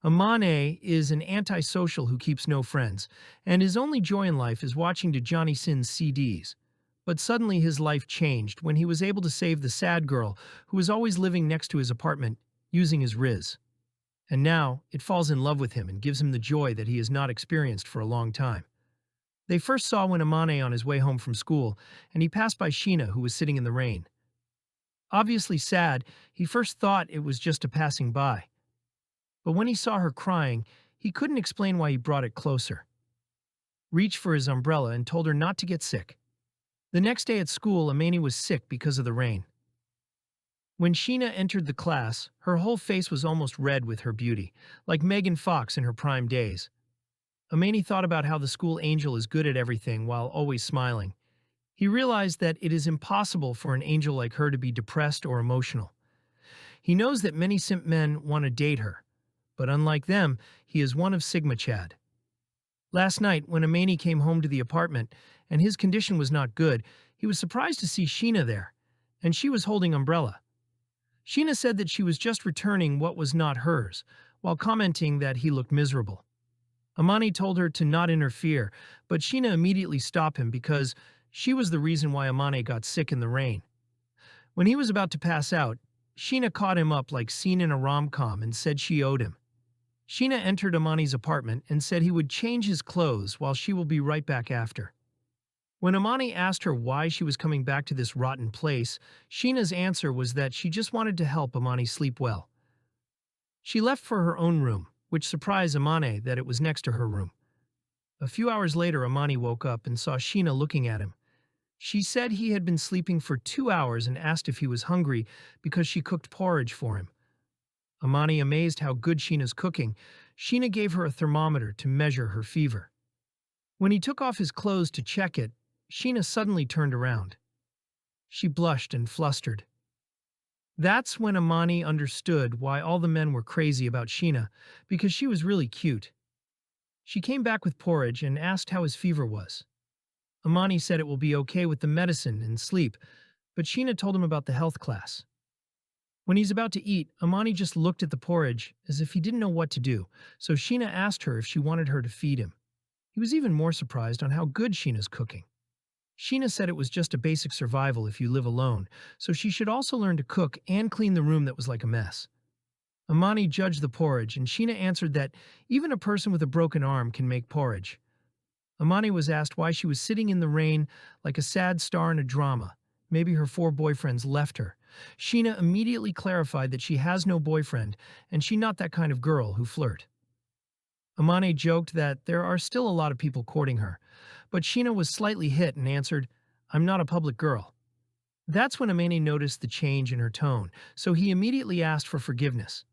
Amane is an antisocial who keeps no friends, and his only joy in life is watching to Johnny Sin's CDs. But suddenly his life changed when he was able to save the sad girl who was always living next to his apartment using his riz. And now it falls in love with him and gives him the joy that he has not experienced for a long time. They first saw when Amane on his way home from school, and he passed by Sheena who was sitting in the rain. Obviously sad, he first thought it was just a passing by. But when he saw her crying, he couldn't explain why he brought it closer. Reached for his umbrella and told her not to get sick. The next day at school, Amani was sick because of the rain. When Sheena entered the class, her whole face was almost red with her beauty, like Megan Fox in her prime days. Amani thought about how the school angel is good at everything while always smiling. He realized that it is impossible for an angel like her to be depressed or emotional. He knows that many simp men want to date her, but unlike them, he is one of Sigma Chad. Last night, when Amani came home to the apartment and his condition was not good, he was surprised to see Sheena there, and she was holding umbrella. Sheena said that she was just returning what was not hers, while commenting that he looked miserable. Amani told her to not interfere, but Sheena immediately stopped him because she was the reason why Amani got sick in the rain. When he was about to pass out, Sheena caught him up like seen in a rom-com and said she owed him. Sheena entered Amani's apartment and said he would change his clothes while she will be right back after. When Amani asked her why she was coming back to this rotten place, Sheena's answer was that she just wanted to help Amani sleep well. She left for her own room, which surprised Amani that it was next to her room. A few hours later, Amani woke up and saw Sheena looking at him. She said he had been sleeping for 2 hours and asked if he was hungry because she cooked porridge for him. Amani amazed how good Sheena's cooking. Sheena gave her a thermometer to measure her fever. When he took off his clothes to check it, Sheena suddenly turned around. She blushed and flustered. That's when Amani understood why all the men were crazy about Sheena, because she was really cute. She came back with porridge and asked how his fever was. Amani said it will be okay with the medicine and sleep, but Sheena told him about the health class. When he's about to eat, Amani just looked at the porridge as if he didn't know what to do, so Sheena asked her if she wanted her to feed him. He was even more surprised on how good Sheena's cooking. Sheena said it was just a basic survival if you live alone, so she should also learn to cook and clean the room that was like a mess. Amani judged the porridge, and Sheena answered that even a person with a broken arm can make porridge. Amani was asked why she was sitting in the rain like a sad star in a drama. Maybe her 4 boyfriends left her. Sheena immediately clarified that she has no boyfriend, and she's not that kind of girl who flirt. Amani joked that there are still a lot of people courting her, but Sheena was slightly hit and answered, "I'm not a public girl." That's when Amani noticed the change in her tone, so he immediately asked for forgiveness.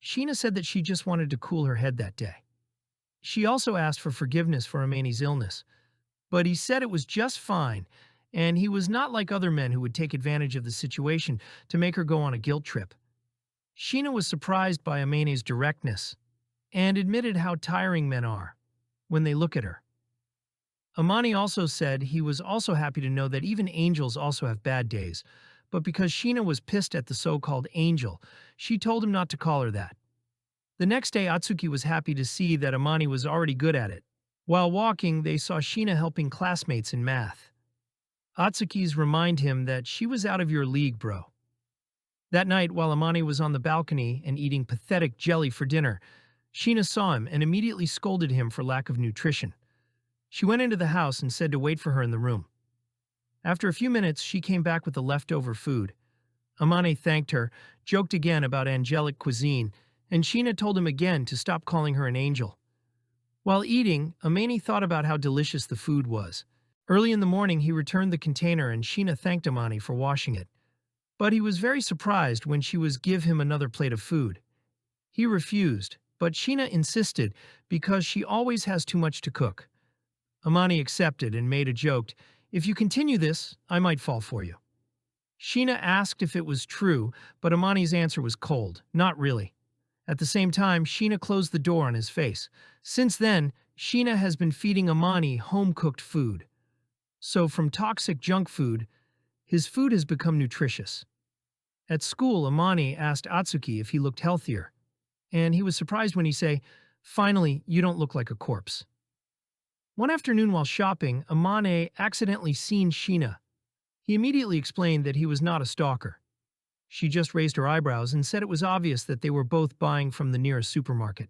Sheena said that she just wanted to cool her head that day. She also asked for forgiveness for Amani's illness, but he said it was just fine, and he was not like other men who would take advantage of the situation to make her go on a guilt trip. Sheena was surprised by Amani's directness and admitted how tiring men are when they look at her. Amani also said he was also happy to know that even angels also have bad days, but because Sheena was pissed at the so-called angel, she told him not to call her that. The next day, Atsuki was happy to see that Amani was already good at it. While walking, they saw Sheena helping classmates in math. Atsuki's remind him that she was out of your league, bro. That night, while Amani was on the balcony and eating pathetic jelly for dinner, Sheena saw him and immediately scolded him for lack of nutrition. She went into the house and said to wait for her in the room. After a few minutes, she came back with the leftover food. Amani thanked her, joked again about angelic cuisine, and Sheena told him again to stop calling her an angel. While eating, Amani thought about how delicious the food was. Early in the morning, he returned the container and Sheena thanked Amani for washing it. But he was very surprised when she was give him another plate of food. He refused, but Sheena insisted because she always has too much to cook. Amani accepted and made a joke, "If you continue this, I might fall for you." Sheena asked if it was true, but Amani's answer was cold, "Not really." At the same time, Sheena closed the door on his face. Since then, Sheena has been feeding Amani home-cooked food. So from toxic junk food, his food has become nutritious. At school, Amani asked Atsuki if he looked healthier. and he was surprised when he say, "Finally, you don't look like a corpse." One afternoon while shopping, Amane accidentally seen Sheena. He immediately explained that he was not a stalker. She just raised her eyebrows and said it was obvious that they were both buying from the nearest supermarket.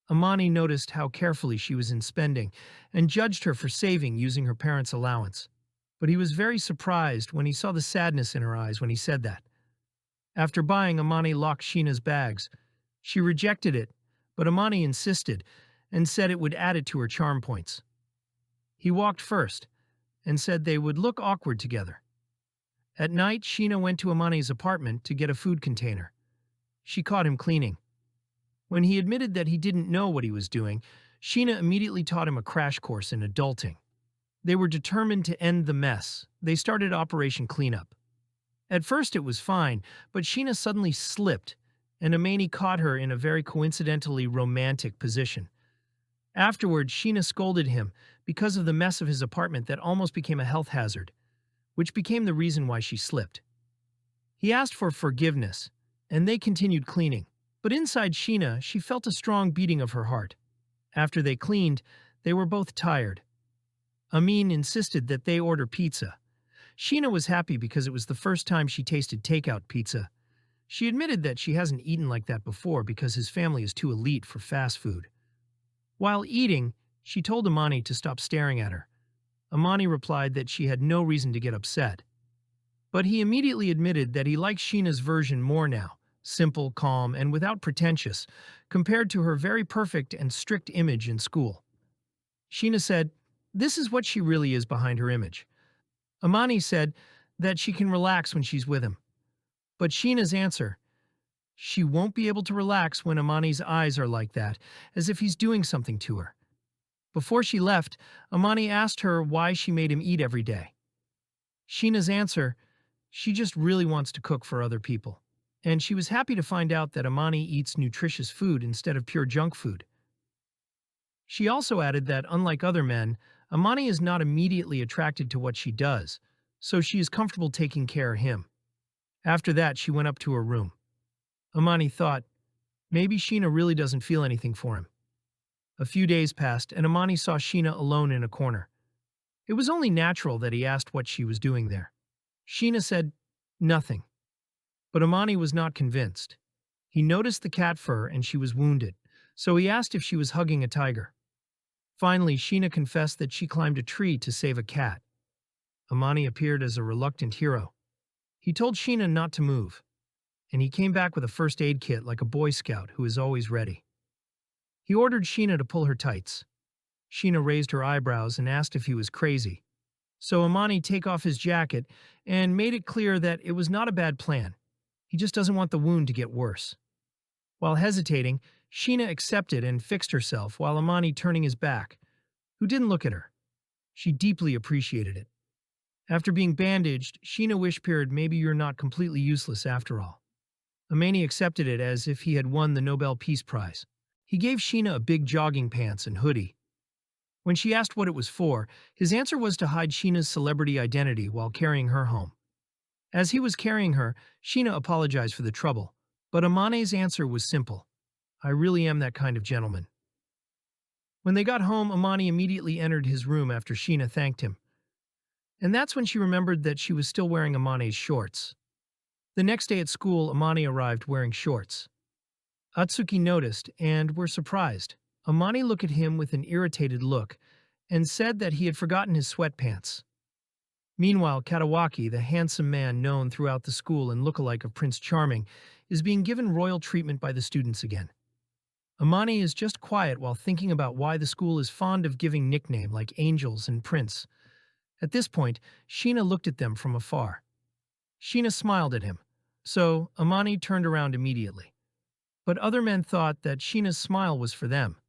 Amani noticed how carefully she was in spending and judged her for saving using her parents' allowance. But he was very surprised when he saw the sadness in her eyes when he said that. After buying, Amani locked Sheena's bags. She rejected it, but Amani insisted and said it would add it to her charm points. He walked first and said they would look awkward together. At night, Sheena went to Amani's apartment to get a food container. She caught him cleaning. When he admitted that he didn't know what he was doing, Sheena immediately taught him a crash course in adulting. They were determined to end the mess. They started Operation Cleanup. At first it was fine, but Sheena suddenly slipped, and Amani caught her in a very coincidentally romantic position. Afterward, Sheena scolded him because of the mess of his apartment that almost became a health hazard, which became the reason why she slipped. He asked for forgiveness, and they continued cleaning. But inside Sheena, she felt a strong beating of her heart. After they cleaned, they were both tired. Amin insisted that they order pizza. Sheena was happy because it was the first time she tasted takeout pizza. She admitted that she hasn't eaten like that before because his family is too elite for fast food. While eating, she told Amani to stop staring at her. Amani replied that she had no reason to get upset. But he immediately admitted that he likes Sheena's version more now, simple, calm, and without pretentious, compared to her very perfect and strict image in school. Sheena said, "This is what she really is behind her image." Amani said that she can relax when she's with him. But Sheena's answer, she won't be able to relax when Amani's eyes are like that, as if he's doing something to her. Before she left, Amani asked her why she made him eat every day. Sheena's answer, she just really wants to cook for other people. And she was happy to find out that Amani eats nutritious food instead of pure junk food. She also added that, unlike other men, Amani is not immediately attracted to what she does, so she is comfortable taking care of him. After that, she went up to her room. Amani thought, maybe Sheena really doesn't feel anything for him. A few days passed, and Amani saw Sheena alone in a corner. It was only natural that he asked what she was doing there. Sheena said, "Nothing." But Amani was not convinced. He noticed the cat fur and she was wounded, so he asked if she was hugging a tiger. Finally, Sheena confessed that she climbed a tree to save a cat. Amani appeared as a reluctant hero. He told Sheena not to move, and he came back with a first aid kit like a Boy Scout who is always ready. He ordered Sheena to pull her tights. Sheena raised her eyebrows and asked if he was crazy. So Amani take off his jacket and made it clear that it was not a bad plan. He just doesn't want the wound to get worse. While hesitating, Sheena accepted and fixed herself while Amani turning his back, who didn't look at her. She deeply appreciated it. After being bandaged, Sheena whispered, "Maybe you're not completely useless after all." Amani accepted it as if he had won the Nobel Peace Prize. He gave Sheena a big jogging pants and hoodie. When she asked what it was for, his answer was to hide Sheena's celebrity identity while carrying her home. As he was carrying her, Sheena apologized for the trouble, but Amane's answer was simple. "I really am that kind of gentleman." When they got home, Amani immediately entered his room after Sheena thanked him. And that's when she remembered that she was still wearing Amane's shorts. The next day at school, Amani arrived wearing shorts. Atsuki noticed and were surprised. Amani looked at him with an irritated look and said that he had forgotten his sweatpants. Meanwhile, Katawaki, the handsome man known throughout the school and lookalike of Prince Charming, is being given royal treatment by the students again. Amani is just quiet while thinking about why the school is fond of giving nicknames like Angels and Prince. At this point, Sheena looked at them from afar. Sheena smiled at him, so Amani turned around immediately. But other men thought that Sheena's smile was for them.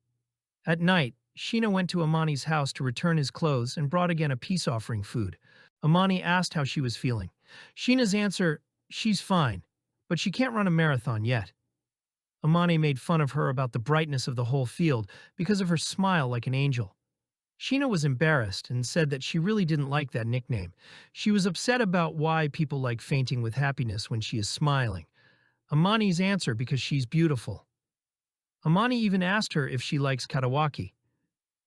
At night, Sheena went to Amani's house to return his clothes and brought again a peace offering food. Amani asked how she was feeling. Sheena's answer, "She's fine, but she can't run a marathon yet." Amani made fun of her about the brightness of the whole field because of her smile like an angel. Sheena was embarrassed and said that she really didn't like that nickname. She was upset about why people like fainting with happiness when she is smiling. Amani's answer, because she's beautiful. Amani even asked her if she likes karawaki.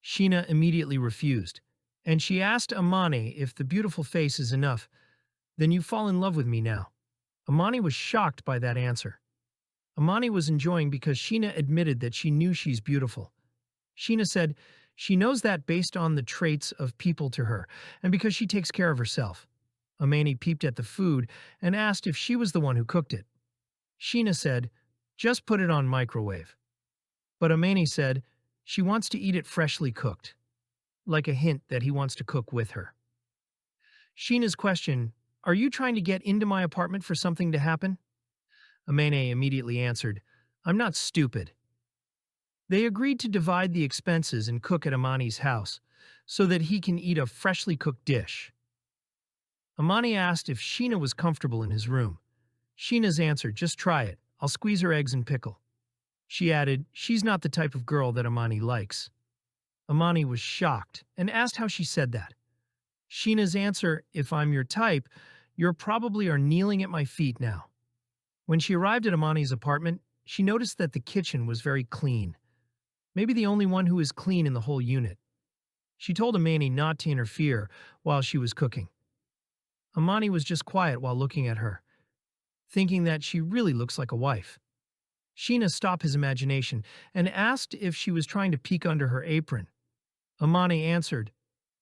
Sheena immediately refused, and she asked Amani if the beautiful face is enough. Then you fall in love with me now. Amani was shocked by that answer. Amani was enjoying because Sheena admitted that she knew she's beautiful. Sheena said she knows that based on the traits of people to her, and because she takes care of herself. Amani peeped at the food and asked if she was the one who cooked it. Sheena said, just put it on microwave. But Amani said she wants to eat it freshly cooked, like a hint that he wants to cook with her. Sheena's question, are you trying to get into my apartment for something to happen? Amane immediately answered, I'm not stupid. They agreed to divide the expenses and cook at Amani's house, so that he can eat a freshly cooked dish. Amani asked if Sheena was comfortable in his room. Sheena's answer, just try it. I'll squeeze her eggs and pickle. She added, she's not the type of girl that Amani likes. Amani was shocked and asked how she said that. Sheena's answer, if I'm your type, you probably are kneeling at my feet now. When she arrived at Amani's apartment, she noticed that the kitchen was very clean. Maybe the only one who is clean in the whole unit. She told Amani not to interfere while she was cooking. Amani was just quiet while looking at her, thinking that she really looks like a wife. Sheena stopped his imagination and asked if she was trying to peek under her apron. Amani answered,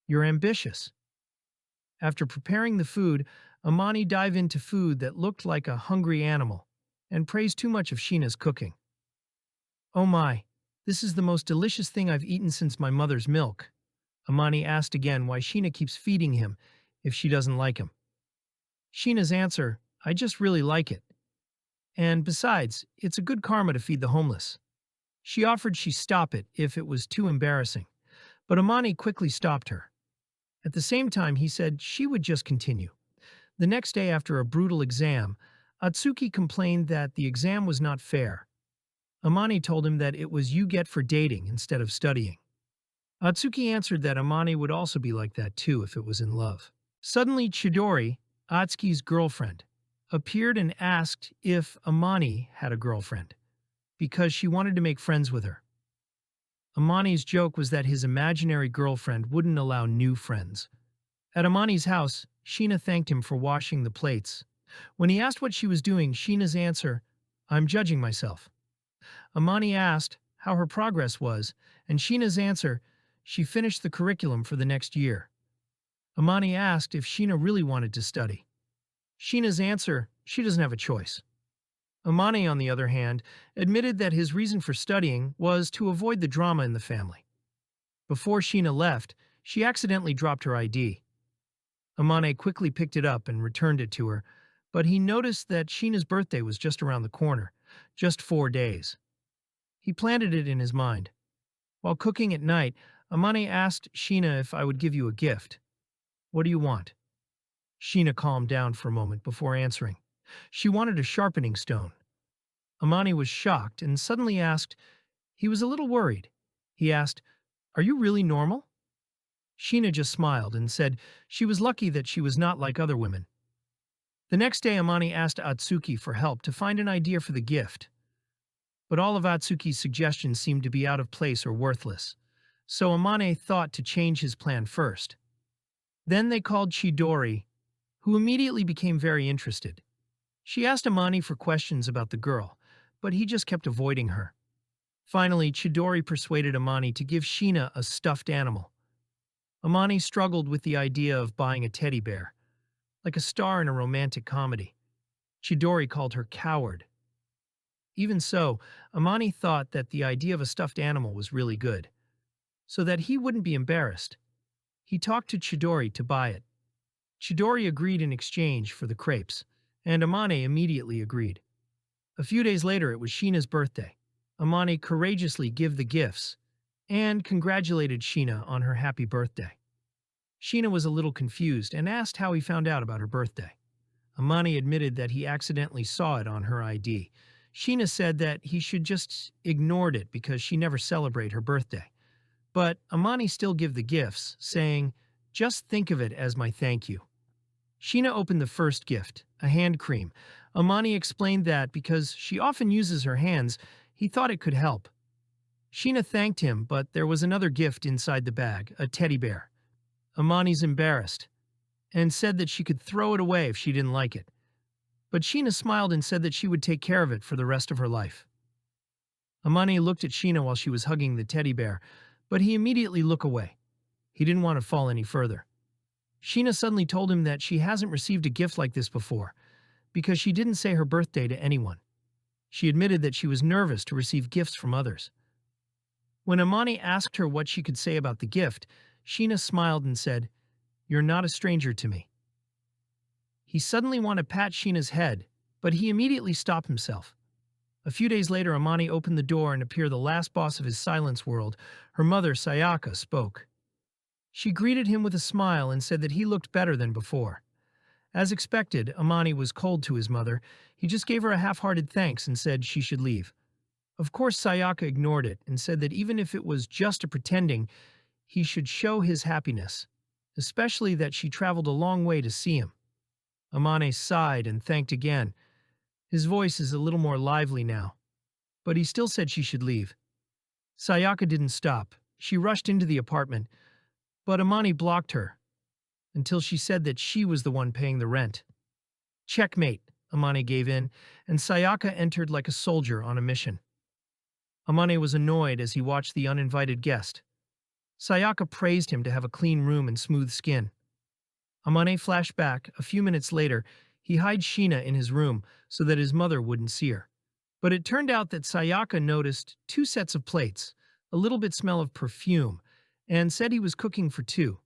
you're ambitious. After preparing the food, Amani dived into food that looked like a hungry animal and praised too much of Sheena's cooking. Oh my, this is the most delicious thing I've eaten since my mother's milk. Amani asked again why Sheena keeps feeding him if she doesn't like him. Sheena's answer, I just really like it. And besides, it's a good karma to feed the homeless. She offered she stop it if it was too embarrassing, but Amani quickly stopped her. At the same time, he said she would just continue. The next day after a brutal exam, Atsuki complained that the exam was not fair. Amani told him that it was you get for dating instead of studying. Atsuki answered that Amani would also be like that too if it was in love. Suddenly, Chidori, Atsuki's girlfriend, appeared and asked if Amani had a girlfriend, because she wanted to make friends with her. Amani's joke was that his imaginary girlfriend wouldn't allow new friends. At Amani's house, Sheena thanked him for washing the plates. When he asked what she was doing, Sheena's answer, I'm judging myself. Amani asked how her progress was, and Sheena's answer, she finished the curriculum for the next year. Amani asked if Sheena really wanted to study. Sheena's answer, she doesn't have a choice. Amani, on the other hand, admitted that his reason for studying was to avoid the drama in the family. Before Sheena left, she accidentally dropped her ID. Amani quickly picked it up and returned it to her, but he noticed that Sheena's birthday was just around the corner, just 4 days. He planted it in his mind. While cooking at night, Amani asked Sheena if I would give you a gift. What do you want? Sheena calmed down for a moment before answering. She wanted a sharpening stone. Amani was shocked and suddenly asked, he was a little worried. He asked, are you really normal? Sheena just smiled and said she was lucky that she was not like other women. The next day, Amani asked Atsuki for help to find an idea for the gift. But all of Atsuki's suggestions seemed to be out of place or worthless, so Amani thought to change his plan first. Then they called Chidori, who immediately became very interested. She asked Amani for questions about the girl, but he just kept avoiding her. Finally, Chidori persuaded Amani to give Sheena a stuffed animal. Amani struggled with the idea of buying a teddy bear, like a star in a romantic comedy. Chidori called her coward. Even so, Amani thought that the idea of a stuffed animal was really good, so that he wouldn't be embarrassed. He talked to Chidori to buy it. Chidori agreed in exchange for the crepes, and Amani immediately agreed. A few days later, it was Sheena's birthday. Amani courageously gave the gifts and congratulated Sheena on her happy birthday. Sheena was a little confused and asked how he found out about her birthday. Amani admitted that he accidentally saw it on her ID. Sheena said that he should just ignored it because she never celebrated her birthday. But Amani still gave the gifts, saying, just think of it as my thank you. Sheena opened the first gift, a hand cream. Amani explained that because she often uses her hands, he thought it could help. Sheena thanked him, but there was another gift inside the bag, a teddy bear. Amani's embarrassed and said that she could throw it away if she didn't like it. But Sheena smiled and said that she would take care of it for the rest of her life. Amani looked at Sheena while she was hugging the teddy bear, but he immediately looked away. He didn't want to fall any further. Sheena suddenly told him that she hasn't received a gift like this before, because she didn't say her birthday to anyone. She admitted that she was nervous to receive gifts from others. When Amani asked her what she could say about the gift, Sheena smiled and said, "You're not a stranger to me." He suddenly wanted to pat Sheena's head, but he immediately stopped himself. A few days later, Amani opened the door and appeared the last boss of his silence world. Her mother, Sayaka, spoke. She greeted him with a smile and said that he looked better than before. As expected, Amani was cold to his mother. He just gave her a half-hearted thanks and said she should leave. Of course, Sayaka ignored it and said that even if it was just a pretending, he should show his happiness, especially that she traveled a long way to see him. Amane sighed and thanked again. His voice is a little more lively now, but he still said she should leave. Sayaka didn't stop. She rushed into the apartment, but Amani blocked her until she said that she was the one paying the rent. Checkmate, Amane gave in, and Sayaka entered like a soldier on a mission. Amane was annoyed as he watched the uninvited guest. Sayaka praised him to have a clean room and smooth skin. Amane flashed back. A few minutes later, he hid Sheena in his room so that his mother wouldn't see her. But it turned out that Sayaka noticed 2 sets of plates, a little bit smell of perfume, and said he was cooking for 2.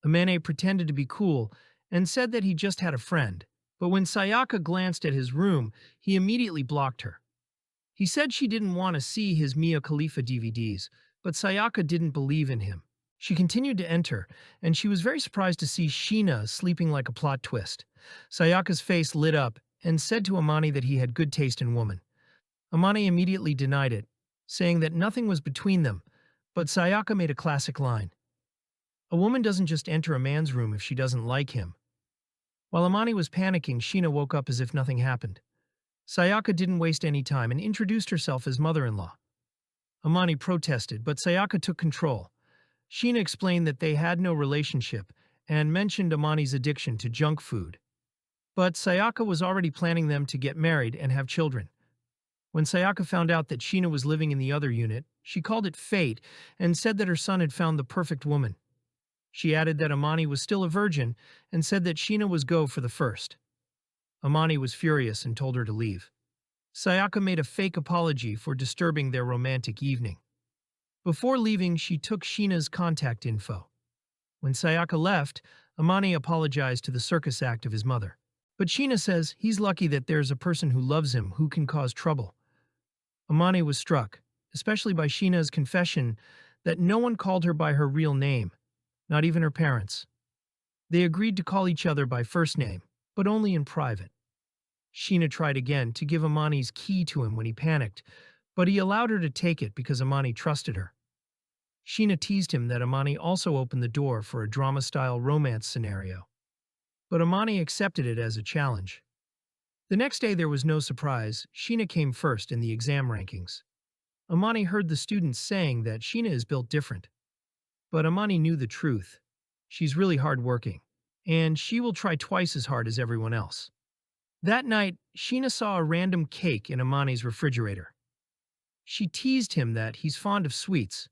Amane pretended to be cool and said that he just had a friend, but when Sayaka glanced at his room, he immediately blocked her. He said she didn't want to see his Mia Khalifa DVDs, but Sayaka didn't believe in him. She continued to enter, and she was very surprised to see Sheena sleeping like a plot twist. Sayaka's face lit up and said to Amani that he had good taste in woman. Amani immediately denied it, saying that nothing was between them, but Sayaka made a classic line. A woman doesn't just enter a man's room if she doesn't like him. While Amani was panicking, Sheena woke up as if nothing happened. Sayaka didn't waste any time and introduced herself as mother-in-law. Amani protested, but Sayaka took control. Sheena explained that they had no relationship and mentioned Amani's addiction to junk food. But Sayaka was already planning them to get married and have children. When Sayaka found out that Sheena was living in the other unit, she called it fate and said that her son had found the perfect woman. She added that Amani was still a virgin and said that Sheena was go for the first. Amani was furious and told her to leave. Sayaka made a fake apology for disturbing their romantic evening. Before leaving, she took Sheena's contact info. When Sayaka left, Amani apologized to the circus act of his mother. But Sheena says he's lucky that there's a person who loves him who can cause trouble. Amani was struck, especially by Sheena's confession that no one called her by her real name, not even her parents. They agreed to call each other by first name, but only in private. Sheena tried again to give Amani's key to him when he panicked, but he allowed her to take it because Amani trusted her. Sheena teased him that Amani also opened the door for a drama-style romance scenario, but Amani accepted it as a challenge. The next day there was no surprise. Sheena came first in the exam rankings. Amani heard the students saying that Sheena is built different. But Amani knew the truth. She's really hardworking, and she will try twice as hard as everyone else. That night, Sheena saw a random cake in Amani's refrigerator. She teased him that he's fond of sweets,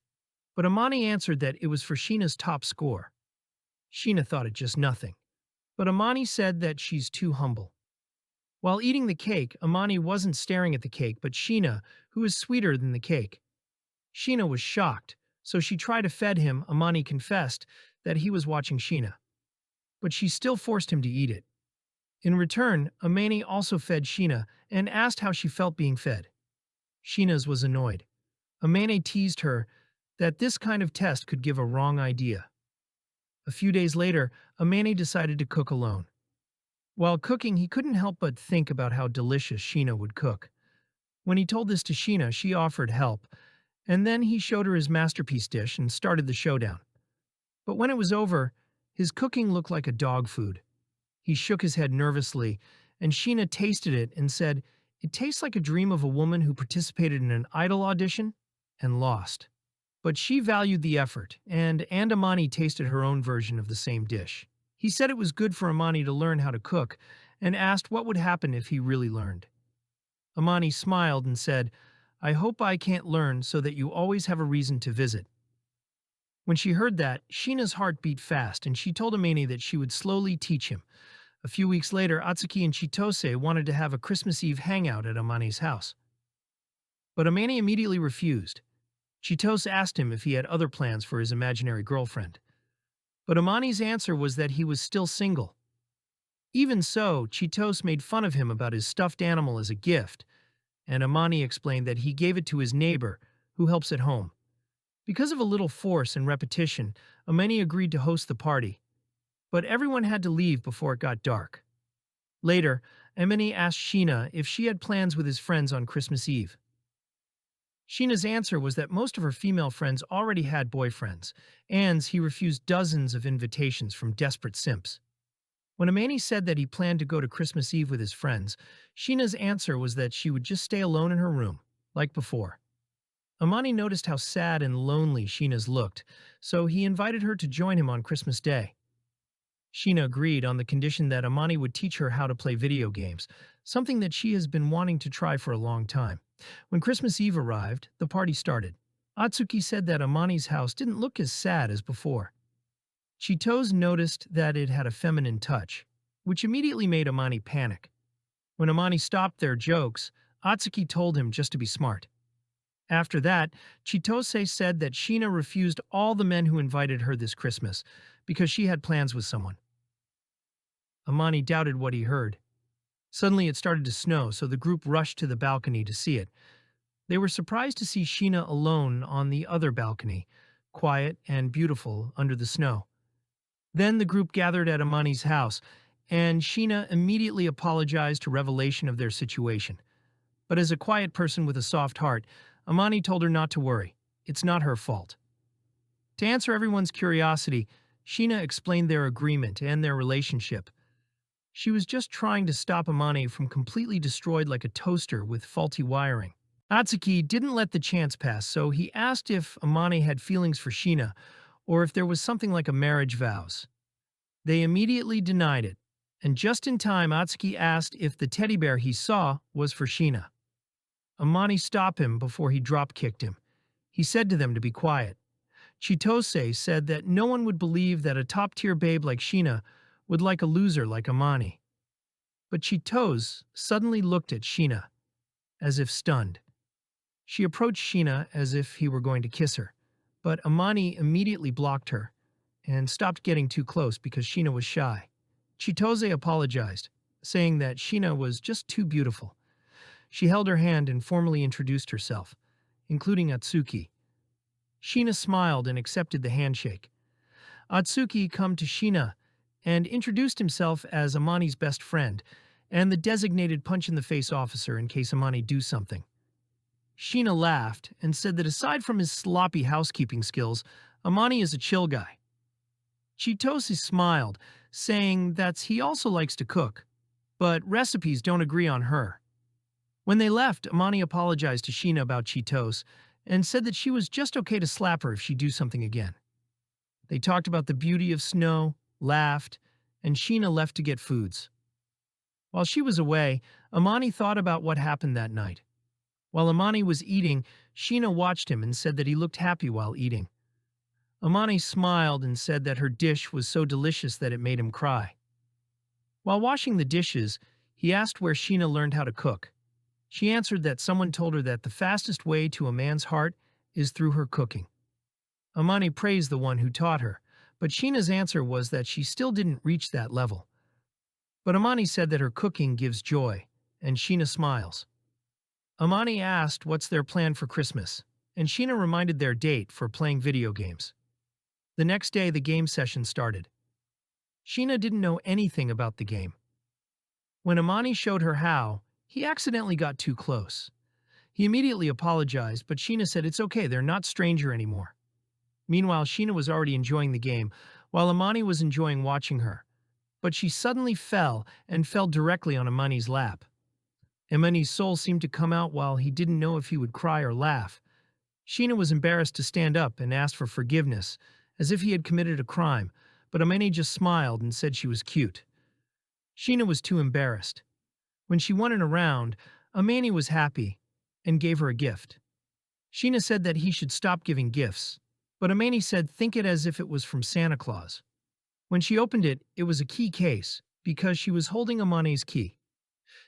but Amani answered that it was for Sheena's top score. Sheena thought it just nothing, but Amani said that she's too humble. While eating the cake, Amani wasn't staring at the cake but Sheena, who is sweeter than the cake. Sheena was shocked, so she tried to feed him. Amani confessed that he was watching Sheena, but she still forced him to eat it. In return, Amani also fed Sheena and asked how she felt being fed. Sheena's was annoyed. Amani teased her that this kind of test could give a wrong idea. A few days later, Amani decided to cook alone. While cooking, he couldn't help but think about how delicious Sheena would cook. When he told this to Sheena, she offered help, and then he showed her his masterpiece dish and started the showdown. But when it was over, his cooking looked like a dog food. He shook his head nervously, and Sheena tasted it and said, "It tastes like a dream of a woman who participated in an idol audition and lost. But she valued the effort, and Amani tasted her own version of the same dish. He said it was good for Amani to learn how to cook, and asked what would happen if he really learned. Amani smiled and said, "I hope I can't learn so that you always have a reason to visit." When she heard that, Sheena's heart beat fast, and she told Amani that she would slowly teach him. A few weeks later, Atsuki and Chitose wanted to have a Christmas Eve hangout at Amani's house. But Amani immediately refused. Chitose asked him if he had other plans for his imaginary girlfriend. But Amani's answer was that he was still single. Even so, Chitose made fun of him about his stuffed animal as a gift, and Amani explained that he gave it to his neighbor, who helps at home. Because of a little force and repetition, Amani agreed to host the party, but everyone had to leave before it got dark. Later, Amani asked Sheena if she had plans with his friends on Christmas Eve. Sheena's answer was that most of her female friends already had boyfriends, and he refused dozens of invitations from desperate simps. When Amani said that he planned to go to Christmas Eve with his friends, Sheena's answer was that she would just stay alone in her room, like before. Amani noticed how sad and lonely Sheena's looked, so he invited her to join him on Christmas Day. Sheena agreed on the condition that Amani would teach her how to play video games, something that she has been wanting to try for a long time. When Christmas Eve arrived, the party started. Atsuki said that Amani's house didn't look as sad as before. Chitose noticed that it had a feminine touch, which immediately made Amani panic. When Amani stopped their jokes, Atsuki told him just to be smart. After that, Chitose said that Sheena refused all the men who invited her this Christmas because she had plans with someone. Amani doubted what he heard. Suddenly it started to snow, so the group rushed to the balcony to see it. They were surprised to see Sheena alone on the other balcony, quiet and beautiful under the snow. Then the group gathered at Amani's house, and Sheena immediately apologized to Revelation of their situation. But as a quiet person with a soft heart, Amani told her not to worry. It's not her fault. To answer everyone's curiosity, Sheena explained their agreement and their relationship. She was just trying to stop Amani from completely destroyed like a toaster with faulty wiring. Atsuki didn't let the chance pass, so he asked if Amani had feelings for Sheena or if there was something like a marriage vows. They immediately denied it, and just in time Atsuki asked if the teddy bear he saw was for Sheena. Amani stopped him before he drop-kicked him. He said to them to be quiet. Chitose said that no one would believe that a top-tier babe like Sheena would like a loser like Amani. But Chitose suddenly looked at Sheena, as if stunned. She approached Sheena as if he were going to kiss her, but Amani immediately blocked her and stopped getting too close because Sheena was shy. Chitose apologized, saying that Sheena was just too beautiful. She held her hand and formally introduced herself, including Atsuki. Sheena smiled and accepted the handshake. Atsuki came to Sheena and introduced himself as Amani's best friend and the designated punch-in-the-face officer in case Amani do something. Sheena laughed and said that aside from his sloppy housekeeping skills, Amani is a chill guy. Chitose smiled, saying that he also likes to cook, but recipes don't agree on her. When they left, Amani apologized to Sheena about Chitose and said that she was just okay to slap her if she do something again. They talked about the beauty of snow, laughed, and Sheena left to get foods. While she was away, Amani thought about what happened that night. While Amani was eating, Sheena watched him and said that he looked happy while eating. Amani smiled and said that her dish was so delicious that it made him cry. While washing the dishes, he asked where Sheena learned how to cook. She answered that someone told her that the fastest way to a man's heart is through her cooking. Amani praised the one who taught her, but Sheena's answer was that she still didn't reach that level. But Amani said that her cooking gives joy, and Sheena smiles. Amani asked what's their plan for Christmas, and Sheena reminded their date for playing video games. The next day, the game session started. Sheena didn't know anything about the game. When Amani showed her how, he accidentally got too close. He immediately apologized, but Sheena said it's okay, they're not stranger anymore. Meanwhile, Sheena was already enjoying the game, while Amani was enjoying watching her. But she suddenly fell and fell directly on Amani's lap. Amani's soul seemed to come out while he didn't know if he would cry or laugh. Sheena was embarrassed to stand up and asked for forgiveness, as if he had committed a crime, but Amani just smiled and said she was cute. Sheena was too embarrassed. When she won in a round, Amani was happy and gave her a gift. Sheena said that he should stop giving gifts, but Amani said think it as if it was from Santa Claus. When she opened it, it was a key case, because she was holding Amani's key.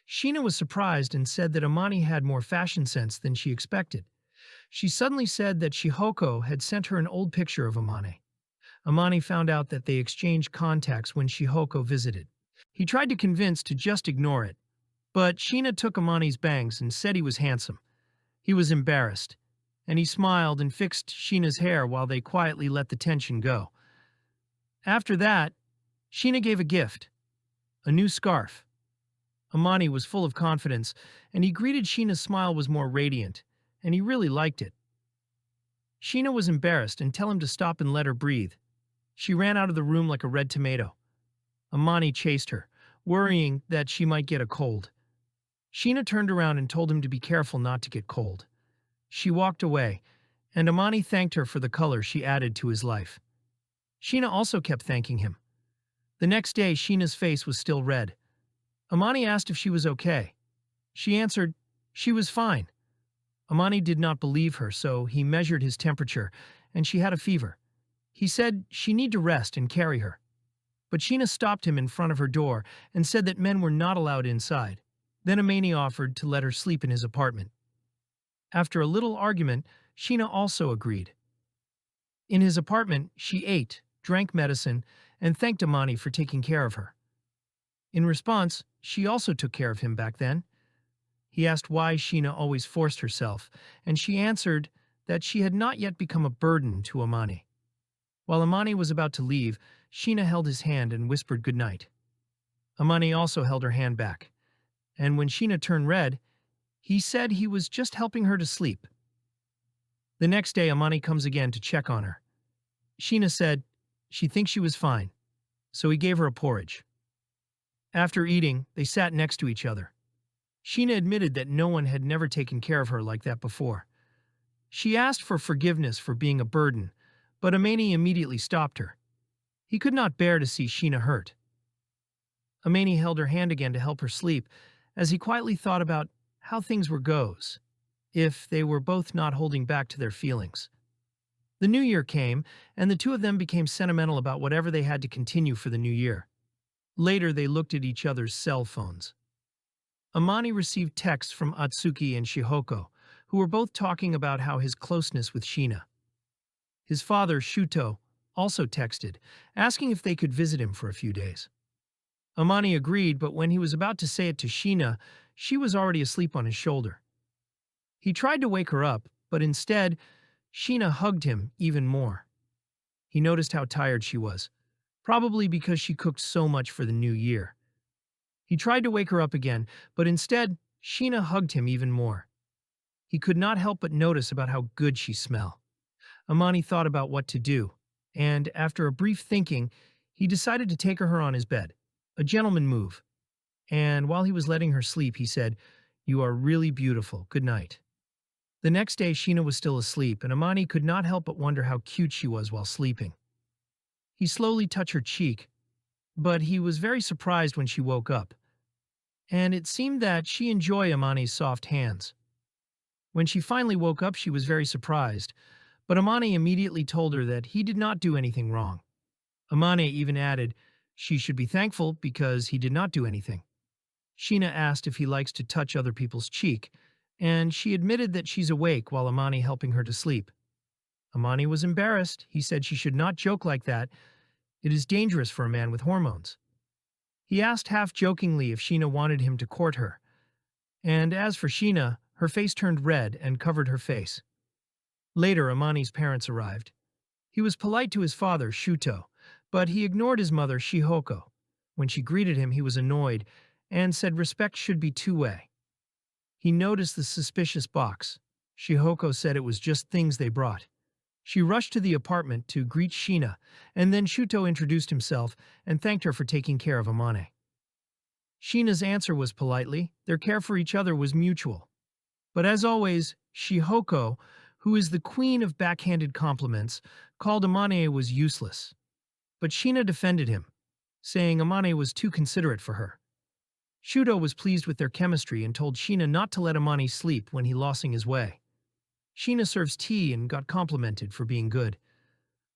Sheena was surprised and said that Amani had more fashion sense than she expected. She suddenly said that Shihoko had sent her an old picture of Amani. Amani found out that they exchanged contacts when Shihoko visited. He tried to convince to just ignore it, but Sheena took Amani's bangs and said he was handsome. He was embarrassed, and he smiled and fixed Sheena's hair while they quietly let the tension go. After that, Sheena gave a gift, a new scarf. Amani was full of confidence, and he greeted Sheena's smile was more radiant, and he really liked it. Sheena was embarrassed and tell him to stop and let her breathe. She ran out of the room like a red tomato. Amani chased her, worrying that she might get a cold. Sheena turned around and told him to be careful not to get cold. She walked away, and Amani thanked her for the color she added to his life. Sheena also kept thanking him. The next day, Sheena's face was still red. Amani asked if she was okay. She answered, she was fine. Amani did not believe her, so he measured his temperature, and she had a fever. He said she need to rest and carry her. But Sheena stopped him in front of her door and said that men were not allowed inside. Then Amani offered to let her sleep in his apartment. After a little argument, Sheena also agreed. In his apartment, she ate, drank medicine, and thanked Amani for taking care of her. In response, she also took care of him back then. He asked why Sheena always forced herself, and she answered that she had not yet become a burden to Amani. While Amani was about to leave, Sheena held his hand and whispered goodnight. Amani also held her hand back, and when Sheena turned red, he said he was just helping her to sleep. The next day, Amani comes again to check on her. Sheena said she thinks she was fine, so he gave her a porridge. After eating, they sat next to each other. Sheena admitted that no one had never taken care of her like that before. She asked for forgiveness for being a burden, but Amani immediately stopped her. He could not bear to see Sheena hurt. Amani held her hand again to help her sleep, as he quietly thought about how things were goes, if they were both not holding back to their feelings. The new year came, and the two of them became sentimental about whatever they had to continue for the new year. Later, they looked at each other's cell phones. Amani received texts from Atsuki and Shihoko, who were both talking about how his closeness with Sheena. His father, Shuto, also texted, asking if they could visit him for a few days. Amani agreed, but when he was about to say it to Sheena, she was already asleep on his shoulder. He tried to wake her up, but instead, Sheena hugged him even more. He noticed how tired she was, probably because she cooked so much for the new year. He tried to wake her up again, but instead, Sheena hugged him even more. He could not help but notice about how good she smelled. Amani thought about what to do, and after a brief thinking, he decided to take her on his bed, a gentleman move. And while he was letting her sleep, he said, "You are really beautiful. Good night." The next day, Sheena was still asleep, and Amani could not help but wonder how cute she was while sleeping. He slowly touched her cheek, but he was very surprised when she woke up. And it seemed that she enjoyed Amani's soft hands. When she finally woke up, she was very surprised, but Amani immediately told her that he did not do anything wrong. Amani even added she should be thankful because he did not do anything. Sheena asked if he likes to touch other people's cheek, and she admitted that she's awake while Amani helping her to sleep. Amani was embarrassed. He said she should not joke like that. It is dangerous for a man with hormones. He asked half-jokingly if Sheena wanted him to court her. And as for Sheena, her face turned red and covered her face. Later, Amani's parents arrived. He was polite to his father, Shuto, but he ignored his mother, Shihoko. When she greeted him, he was annoyed and said respect should be two-way. He noticed the suspicious box. Shihoko said it was just things they brought. She rushed to the apartment to greet Sheena, and then Shuto introduced himself and thanked her for taking care of Amani. Sheena's answer was politely, their care for each other was mutual. But as always, Shihoko, who is the queen of backhanded compliments, called Amane was useless. But Sheena defended him, saying Amane was too considerate for her. Shuto was pleased with their chemistry and told Sheena not to let Amane sleep when he losing his way. Sheena serves tea and got complimented for being good.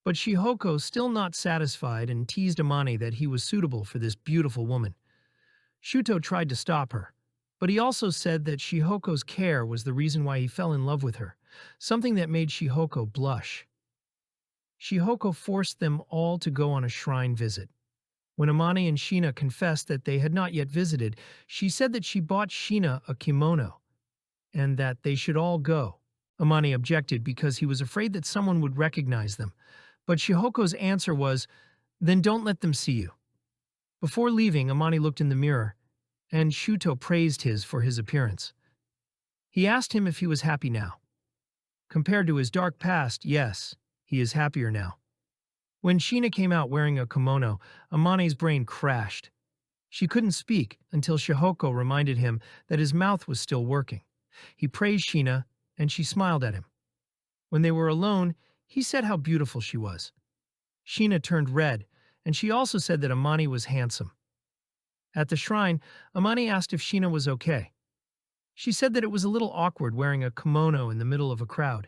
But Shihoko, still not satisfied, and teased Amane that he was suitable for this beautiful woman. Shuto tried to stop her, but he also said that Shihoko's care was the reason why he fell in love with her, something that made Shihoko blush. Shihoko forced them all to go on a shrine visit. When Amane and Sheena confessed that they had not yet visited, she said that she bought Sheena a kimono, and that they should all go. Amane objected because he was afraid that someone would recognize them, but Shihoko's answer was, "Then don't let them see you." Before leaving, Amane looked in the mirror, and Shuto praised his for his appearance. He asked him if he was happy now. Compared to his dark past, yes, he is happier now. When Sheena came out wearing a kimono, Amane's brain crashed. She couldn't speak until Shihoko reminded him that his mouth was still working. He praised Sheena, and she smiled at him. When they were alone, he said how beautiful she was. Sheena turned red, and she also said that Amane was handsome. At the shrine, Amane asked if Sheena was okay. She said that it was a little awkward wearing a kimono in the middle of a crowd.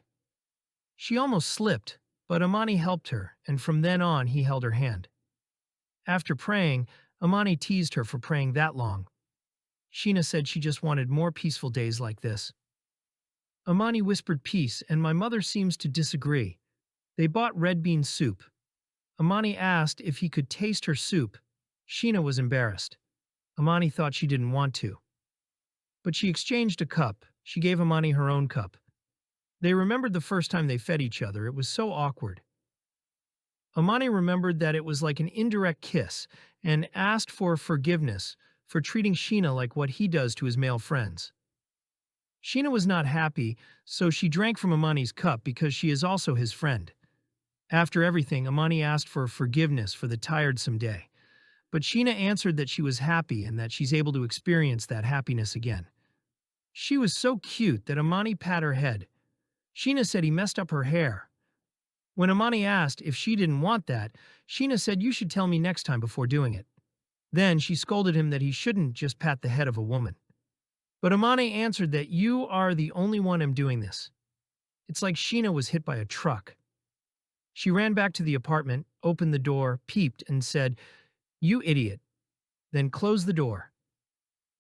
She almost slipped, but Amane helped her, and from then on he held her hand. After praying, Amane teased her for praying that long. Sheena said she just wanted more peaceful days like this. Amane whispered peace, and my mother seems to disagree. They bought red bean soup. Amane asked if he could taste her soup. Sheena was embarrassed. Amane thought she didn't want to. But she exchanged a cup. She gave Amane her own cup. They remembered the first time they fed each other. It was so awkward. Amane remembered that it was like an indirect kiss and asked for forgiveness for treating Sheena like what he does to his male friends. Sheena was not happy, so she drank from Amane's cup because she is also his friend. After everything, Amane asked for forgiveness for the tiresome day. But Sheena answered that she was happy and that she's able to experience that happiness again. She was so cute that Amane pat her head. Sheena said he messed up her hair. When Amane asked if she didn't want that, Sheena said you should tell me next time before doing it. Then she scolded him that he shouldn't just pat the head of a woman. But Amane answered that you are the only one I'm doing this. It's like Sheena was hit by a truck. She ran back to the apartment, opened the door, peeped, and said, "You idiot," then closed the door.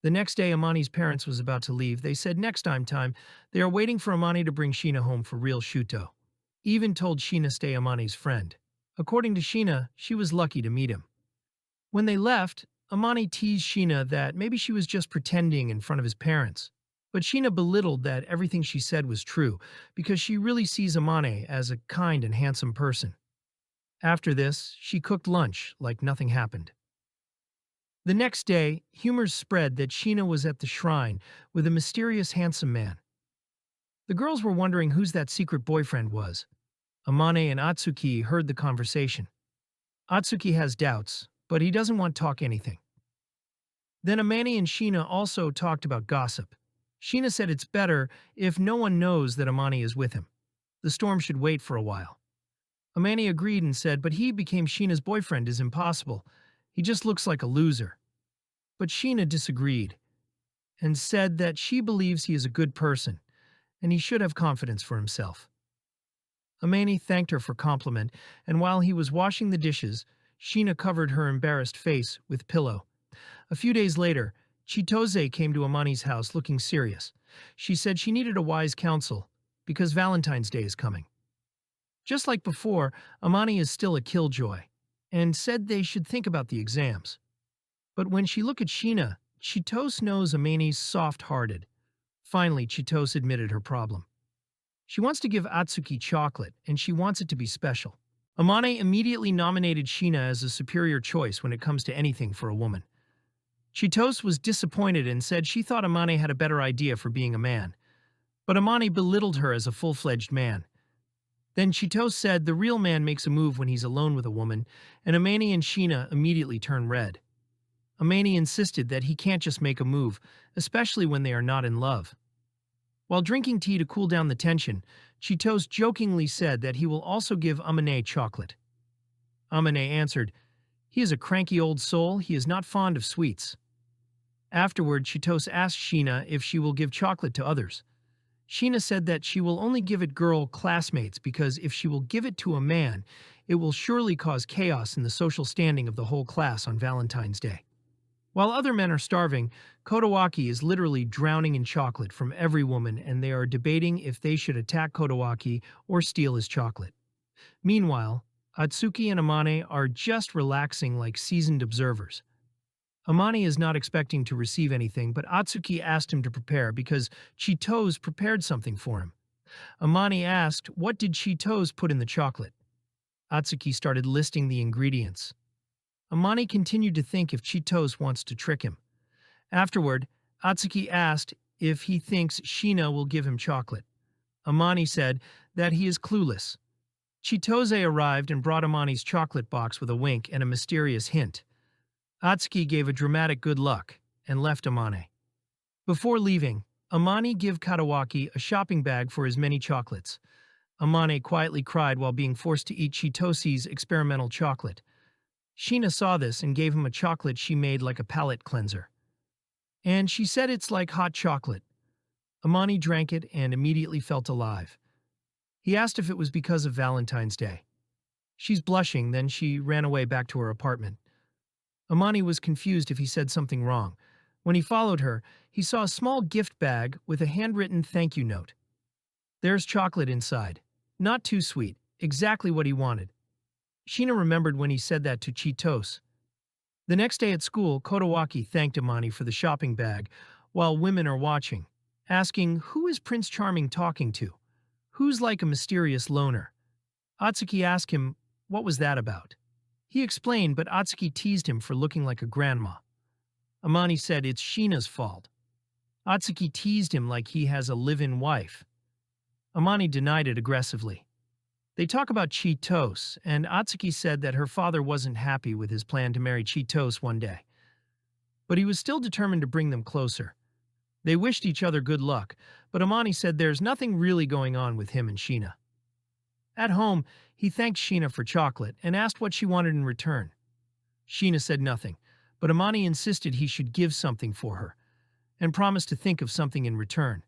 The next day, Amane's parents was about to leave. They said next time they are waiting for Amane to bring Sheena home for real Shuto. Even told Sheena stay Amane's friend. According to Sheena, she was lucky to meet him. When they left, Amane teased Sheena that maybe she was just pretending in front of his parents. But Sheena belittled that everything she said was true because she really sees Amane as a kind and handsome person. After this, she cooked lunch like nothing happened. The next day, rumors spread that Sheena was at the shrine with a mysterious handsome man. The girls were wondering whose that secret boyfriend was. Amane and Atsuki heard the conversation. Atsuki has doubts, but he doesn't want to talk anything. Then Amane and Sheena also talked about gossip. Sheena said it's better if no one knows that Amane is with him. The storm should wait for a while. Amane agreed and said, but he became Sheena's boyfriend is impossible. He just looks like a loser. But Sheena disagreed and said that she believes he is a good person and he should have confidence for himself. Amane thanked her for compliment, and while he was washing the dishes, Sheena covered her embarrassed face with pillow. A few days later, Chitose came to Amane's house looking serious. She said she needed a wise counsel because Valentine's Day is coming. Just like before, Amane is still a killjoy and said they should think about the exams. But when she looked at Sheena, Chitose knows Amane's soft-hearted. Finally, Chitose admitted her problem. She wants to give Atsuki chocolate, and she wants it to be special. Amane immediately nominated Sheena as a superior choice when it comes to anything for a woman. Chitose was disappointed and said she thought Amane had a better idea for being a man. But Amane belittled her as a full-fledged man. Then Chitose said the real man makes a move when he's alone with a woman, and Amane and Sheena immediately turned red. Amane insisted that he can't just make a move, especially when they are not in love. While drinking tea to cool down the tension, Chitos jokingly said that he will also give Amane chocolate. Amane answered, "He is a cranky old soul, he is not fond of sweets." Afterward, Chitos asked Sheena if she will give chocolate to others. Sheena said that she will only give it girl classmates because if she will give it to a man, it will surely cause chaos in the social standing of the whole class on Valentine's Day. While other men are starving, Kodawaki is literally drowning in chocolate from every woman, and they are debating if they should attack Kodawaki or steal his chocolate. Meanwhile, Atsuki and Amane are just relaxing like seasoned observers. Amane is not expecting to receive anything, but Atsuki asked him to prepare because Chitos prepared something for him. Amane asked, what did Chitos put in the chocolate? Atsuki started listing the ingredients. Amane continued to think if Chitos wants to trick him. Afterward, Atsuki asked if he thinks Sheena will give him chocolate. Amane said that he is clueless. Chitose arrived and brought Amane's chocolate box with a wink and a mysterious hint. Atsuki gave a dramatic good luck and left Amane. Before leaving, Amane gave Kodawaki a shopping bag for his many chocolates. Amane quietly cried while being forced to eat Chitose's experimental chocolate. Sheena saw this and gave him a chocolate she made like a palate cleanser. And she said it's like hot chocolate. Amane drank it and immediately felt alive. He asked if it was because of Valentine's Day. She's blushing, then she ran away back to her apartment. Amane was confused if he said something wrong. When he followed her, he saw a small gift bag with a handwritten thank you note. There's chocolate inside. Not too sweet, exactly what he wanted. Sheena remembered when he said that to Chitos. The next day at school, Kodawaki thanked Amane for the shopping bag while women are watching, asking, who is Prince Charming talking to? Who's like a mysterious loner? Atsuki asked him, what was that about? He explained, but Atsuki teased him for looking like a grandma. Amane said it's Sheena's fault. Atsuki teased him like he has a live-in wife. Amane denied it aggressively. They talk about Chitos, and Atsuki said that her father wasn't happy with his plan to marry Chitos one day. But he was still determined to bring them closer. They wished each other good luck, but Amane said there's nothing really going on with him and Sheena. At home, he thanked Sheena for chocolate and asked what she wanted in return. Sheena said nothing, but Amane insisted he should give something for her, and promised to think of something in return.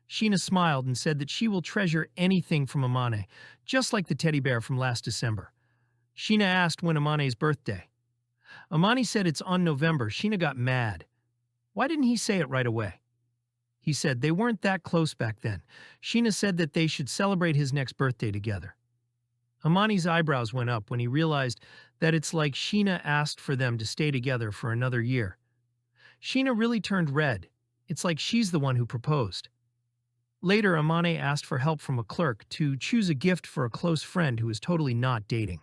Sheena smiled and said that she will treasure anything from Amane, just like the teddy bear from last December. Sheena asked when Amane's birthday. Amane said it's on November. Sheena got mad. Why didn't he say it right away? He said they weren't that close back then. Sheena said that they should celebrate his next birthday together. Amane's eyebrows went up when he realized that it's like Sheena asked for them to stay together for another year. Sheena really turned red. It's like she's the one who proposed. Later, Amane asked for help from a clerk to choose a gift for a close friend who is totally not dating.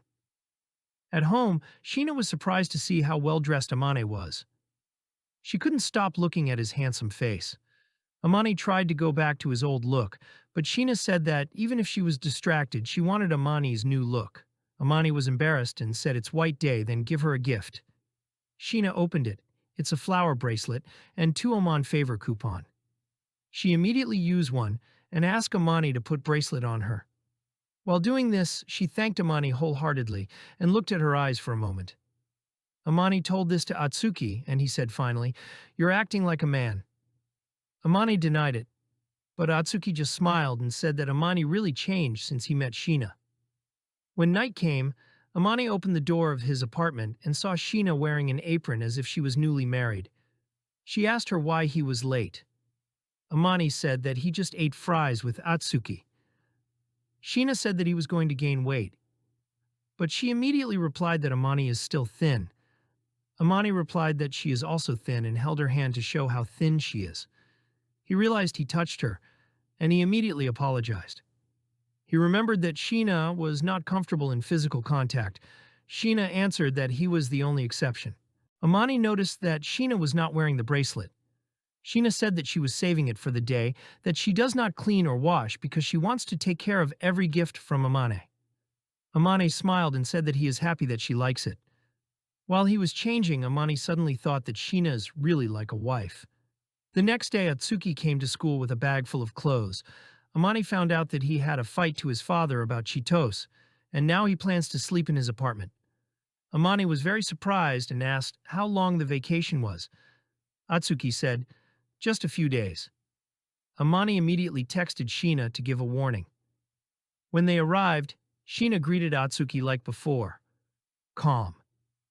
At home, Sheena was surprised to see how well-dressed Amane was. She couldn't stop looking at his handsome face. Amane tried to go back to his old look, but Sheena said that even if she was distracted, she wanted Amane's new look. Amane was embarrassed and said it's white day, then give her a gift. Sheena opened it. It's a flower bracelet and 2 Oman favor coupon. She immediately used one and asked Amane to put bracelet on her. While doing this, she thanked Amane wholeheartedly and looked at her eyes for a moment. Amane told this to Atsuki, and he said finally, "You're acting like a man." Amane denied it, but Atsuki just smiled and said that Amane really changed since he met Sheena. When night came, Amane opened the door of his apartment and saw Sheena wearing an apron as if she was newly married. She asked her why he was late. Amane said that he just ate fries with Atsuki. Sheena said that he was going to gain weight, but she immediately replied that Amane is still thin. Amane replied that she is also thin and held her hand to show how thin she is. He realized he touched her, and he immediately apologized. He remembered that Sheena was not comfortable in physical contact. Sheena answered that he was the only exception. Amane noticed that Sheena was not wearing the bracelet. Sheena said that she was saving it for the day, that she does not clean or wash because she wants to take care of every gift from Amane. Amane smiled and said that he is happy that she likes it. While he was changing, Amane suddenly thought that Sheena is really like a wife. The next day, Atsuki came to school with a bag full of clothes. Amani found out that he had a fight to his father about Cheetos, and now he plans to sleep in his apartment. Amani was very surprised and asked how long the vacation was. Atsuki said, "Just a few days." Amani immediately texted Sheena to give a warning. When they arrived, Sheena greeted Atsuki like before, calm.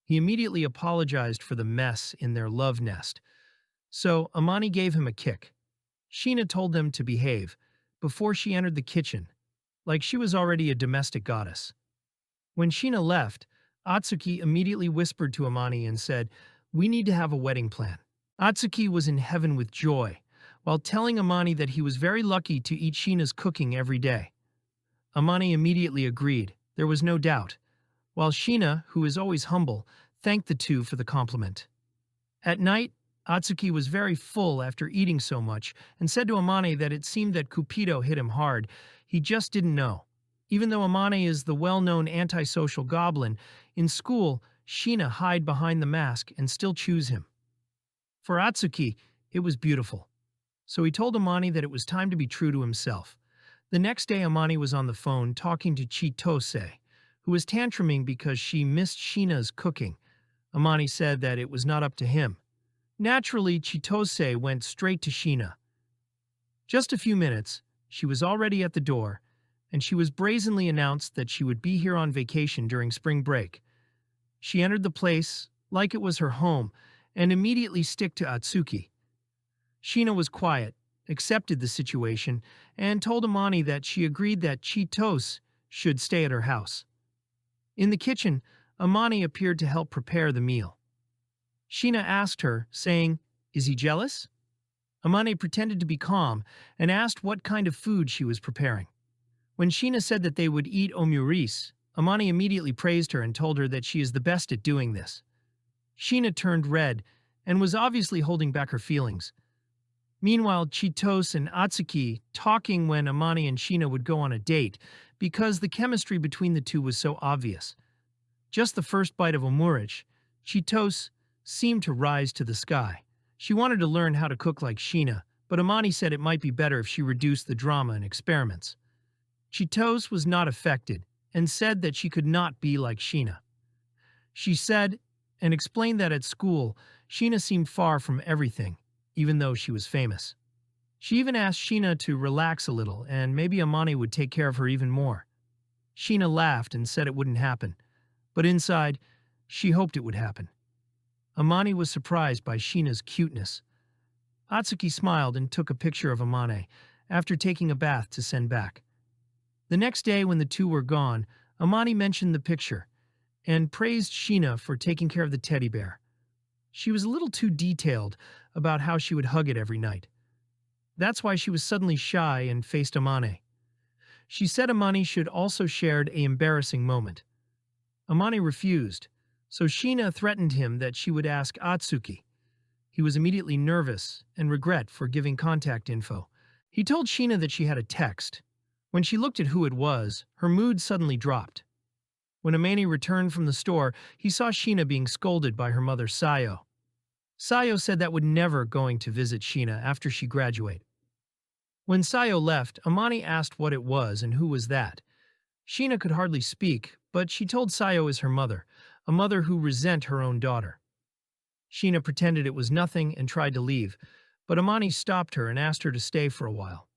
He immediately apologized for the mess in their love nest. So Amani gave him a kick. Sheena told them to behave before she entered the kitchen, like she was already a domestic goddess. When Sheena left, Atsuki immediately whispered to Amani and said, "We need to have a wedding plan." Atsuki was in heaven with joy, while telling Amani that he was very lucky to eat Sheena's cooking every day. Amani immediately agreed, there was no doubt, while Sheena, who is always humble, thanked the two for the compliment. At night, Atsuki was very full after eating so much and said to Amani that it seemed that Cupido hit him hard. He just didn't know. Even though Amani is the well-known antisocial goblin, in school, Sheena hide behind the mask and still choose him. For Atsuki, it was beautiful. So he told Amani that it was time to be true to himself. The next day, Amani was on the phone talking to Chitose, who was tantruming because she missed Sheena's cooking. Amani said that it was not up to him. Naturally, Chitose went straight to Sheena. Just a few minutes, she was already at the door, and she was brazenly announced that she would be here on vacation during spring break. She entered the place like it was her home and immediately stick to Atsuki. Sheena was quiet, accepted the situation, and told Amani that she agreed that Chitose should stay at her house. In the kitchen, Amani appeared to help prepare the meal. Sheena asked her, saying, "Is he jealous?" Amani pretended to be calm and asked what kind of food she was preparing. When Sheena said that they would eat omuris, Amani immediately praised her and told her that she is the best at doing this. Sheena turned red and was obviously holding back her feelings. Meanwhile, Chitose and Atsuki talking when Amani and Sheena would go on a date because the chemistry between the two was so obvious. Just the first bite of omurish, Chitose seemed to rise to the sky. She wanted to learn how to cook like Sheena, but Amani said it might be better if she reduced the drama and experiments. Chitose was not affected and said that she could not be like Sheena. She said and explained that at school, Sheena seemed far from everything, even though she was famous. She even asked Sheena to relax a little and maybe Amani would take care of her even more. Sheena laughed and said it wouldn't happen, but inside, she hoped it would happen. Amani was surprised by Sheena's cuteness. Atsuki smiled and took a picture of Amani after taking a bath to send back. The next day when the two were gone, Amani mentioned the picture and praised Sheena for taking care of the teddy bear. She was a little too detailed about how she would hug it every night. That's why she was suddenly shy and faced Amani. She said Amani should also shared an embarrassing moment. Amani refused, so Sheena threatened him that she would ask Atsuki. He was immediately nervous and regret for giving contact info. He told Sheena that she had a text. When she looked at who it was, her mood suddenly dropped. When Amani returned from the store, he saw Sheena being scolded by her mother Sayo. Sayo said that would never going to visit Sheena after she graduated. When Sayo left, Amani asked what it was and who was that. Sheena could hardly speak, but she told Sayo is her mother, a mother who resent her own daughter. Sheena pretended it was nothing and tried to leave, but Amani stopped her and asked her to stay for a while.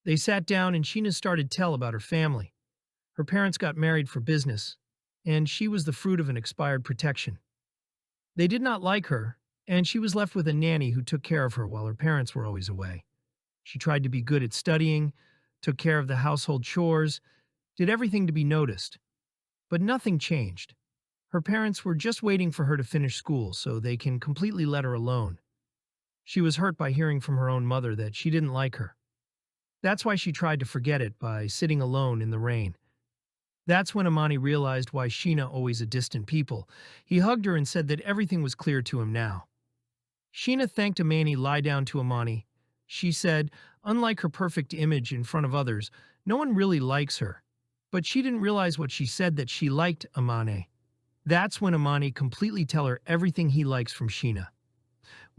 They sat down and Sheena started to tell about her family. Her parents got married for business, and she was the fruit of an expired protection. They did not like her, and she was left with a nanny who took care of her while her parents were always away. She tried to be good at studying, took care of the household chores, did everything to be noticed. But nothing changed. Her parents were just waiting for her to finish school so they can completely let her alone. She was hurt by hearing from her own mother that she didn't like her. That's why she tried to forget it by sitting alone in the rain. That's when Amani realized why Sheena always a distant people. He hugged her and said that everything was clear to him now. Sheena thanked Amani lie down to Amani. She said, unlike her perfect image in front of others, no one really likes her. But she didn't realize what she said that she liked Amani. That's when Amani completely tell her everything he likes from Sheena.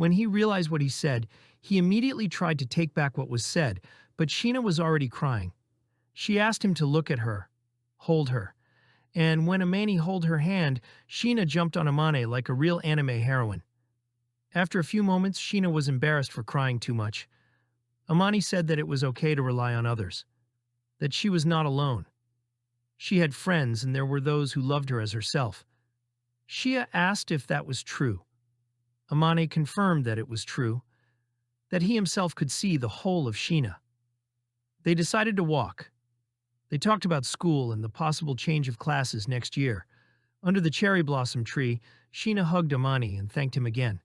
When he realized what he said, he immediately tried to take back what was said, but Sheena was already crying. She asked him to look at her, hold her, and when Amani held her hand, Sheena jumped on Amane like a real anime heroine. After a few moments, Sheena was embarrassed for crying too much. Amani said that it was okay to rely on others, that she was not alone. She had friends and there were those who loved her as herself. Shia asked if that was true. Amani confirmed that it was true, that he himself could see the whole of Sheena. They decided to walk. They talked about school and the possible change of classes next year. Under the cherry blossom tree, Sheena hugged Amani and thanked him again.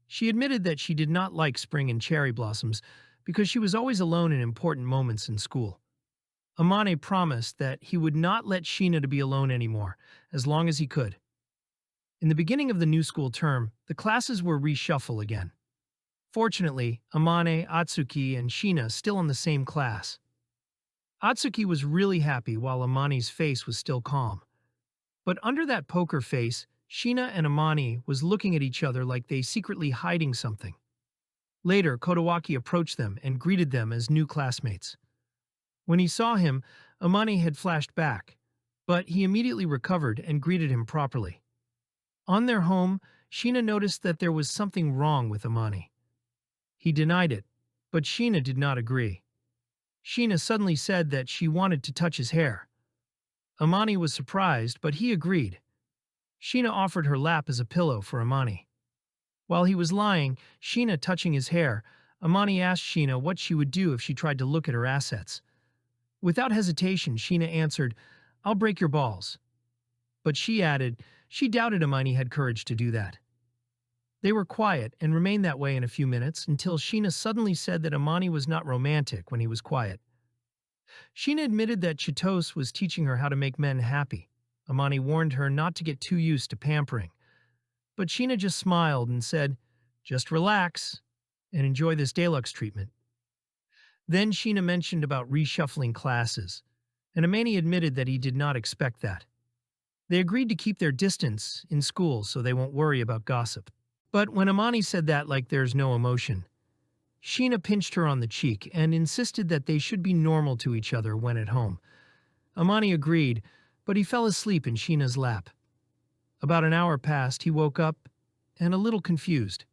She admitted that she did not like spring and cherry blossoms because she was always alone in important moments in school. Amani promised that he would not let Sheena to be alone anymore, as long as he could. In the beginning of the new school term, the classes were reshuffled again. Fortunately, Amane, Atsuki, and Sheena still in the same class. Atsuki was really happy while Amani's face was still calm. But under that poker face, Sheena and Amani was looking at each other like they secretly hiding something. Later, Kodawaki approached them and greeted them as new classmates. When he saw him, Amani had flashed back, but he immediately recovered and greeted him properly. On their home, Sheena noticed that there was something wrong with Amani. He denied it, but Sheena did not agree. Sheena suddenly said that she wanted to touch his hair. Amani was surprised, but he agreed. Sheena offered her lap as a pillow for Amani. While he was lying, Sheena touching his hair, Amani asked Sheena what she would do if she tried to look at her assets. Without hesitation, Sheena answered, "I'll break your balls." But she added, she doubted Amani had courage to do that. They were quiet and remained that way in a few minutes until Sheena suddenly said that Amani was not romantic when he was quiet. Sheena admitted that Chitos was teaching her how to make men happy. Amani warned her not to get too used to pampering. But Sheena just smiled and said, "Just relax and enjoy this deluxe treatment." Then Sheena mentioned about reshuffling classes, and Amani admitted that he did not expect that. They agreed to keep their distance in school so they won't worry about gossip. But when Amani said that like there's no emotion, Sheena pinched her on the cheek and insisted that they should be normal to each other when at home. Amani agreed, but he fell asleep in Sheena's lap. About an hour passed, he woke up and a little confused.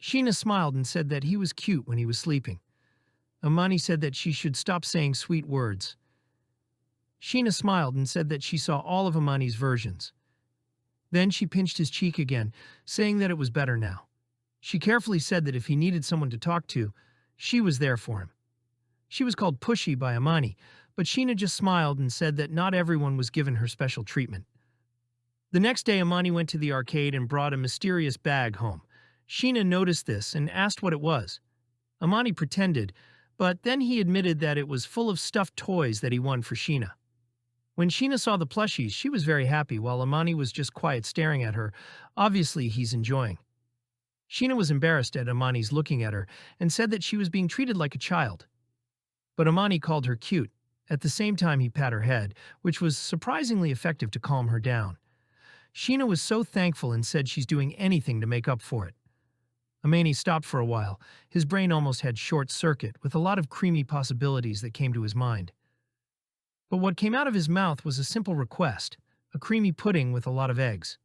Sheena smiled and said that he was cute when he was sleeping. Amani said that she should stop saying sweet words. Sheena smiled and said that she saw all of Amani's versions. Then she pinched his cheek again, saying that it was better now. She carefully said that if he needed someone to talk to, she was there for him. She was called pushy by Amani, but Sheena just smiled and said that not everyone was given her special treatment. The next day, Amani went to the arcade and brought a mysterious bag home. Sheena noticed this and asked what it was. Amani pretended, but then he admitted that it was full of stuffed toys that he won for Sheena. When Sheena saw the plushies, she was very happy while Amani was just quiet staring at her. Obviously, he's enjoying. Sheena was embarrassed at Amani's looking at her and said that she was being treated like a child. But Amani called her cute. At the same time, he pat her head, which was surprisingly effective to calm her down. Sheena was so thankful and said she's doing anything to make up for it. Amani stopped for a while. His brain almost had short circuit, with a lot of creamy possibilities that came to his mind. But what came out of his mouth was a simple request, a creamy pudding with a lot of eggs.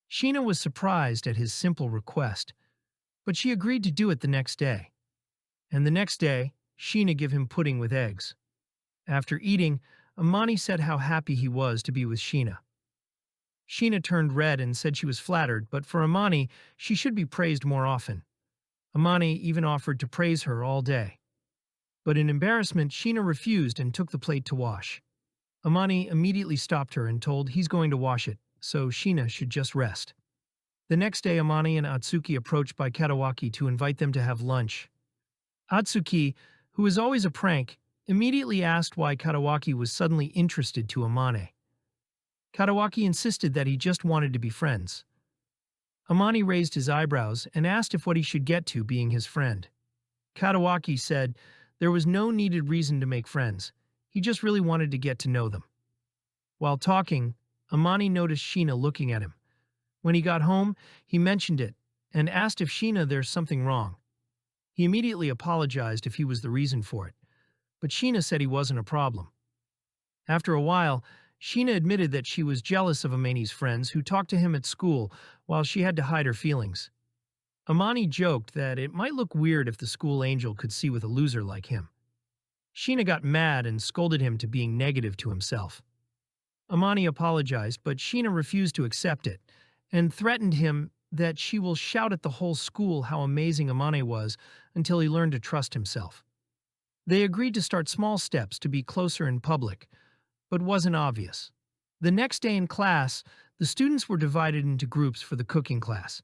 Sheena was surprised at his simple request, but she agreed to do it the next day. And the next day, Sheena gave him pudding with eggs. After eating, Amani said how happy he was to be with Sheena. Sheena turned red and said she was flattered, but for Amani, she should be praised more often. Amani even offered to praise her all day. But in embarrassment, Sheena refused and took the plate to wash. Amani immediately stopped her and told he's going to wash it, so Sheena should just rest. The next day, Amani and Atsuki approached by Kadawaki to invite them to have lunch. Atsuki, who is always a prank, immediately asked why Kadawaki was suddenly interested to Amane. Kadawaki insisted that he just wanted to be friends. Amani raised his eyebrows and asked if what he should get to being his friend. Kadawaki said there was no needed reason to make friends. He just really wanted to get to know them. While talking, Amani noticed Sheena looking at him. When he got home, he mentioned it, and asked if Sheena there's something wrong. He immediately apologized if he was the reason for it, but Sheena said he wasn't a problem. After a while, Sheena admitted that she was jealous of Amani's friends who talked to him at school while she had to hide her feelings. Amani joked that it might look weird if the school angel could see with a loser like him. Sheena got mad and scolded him to being negative to himself. Amani apologized, but Sheena refused to accept it and threatened him that she will shout at the whole school how amazing Amani was until he learned to trust himself. They agreed to start small steps to be closer in public, but wasn't obvious. The next day in class, the students were divided into groups for the cooking class.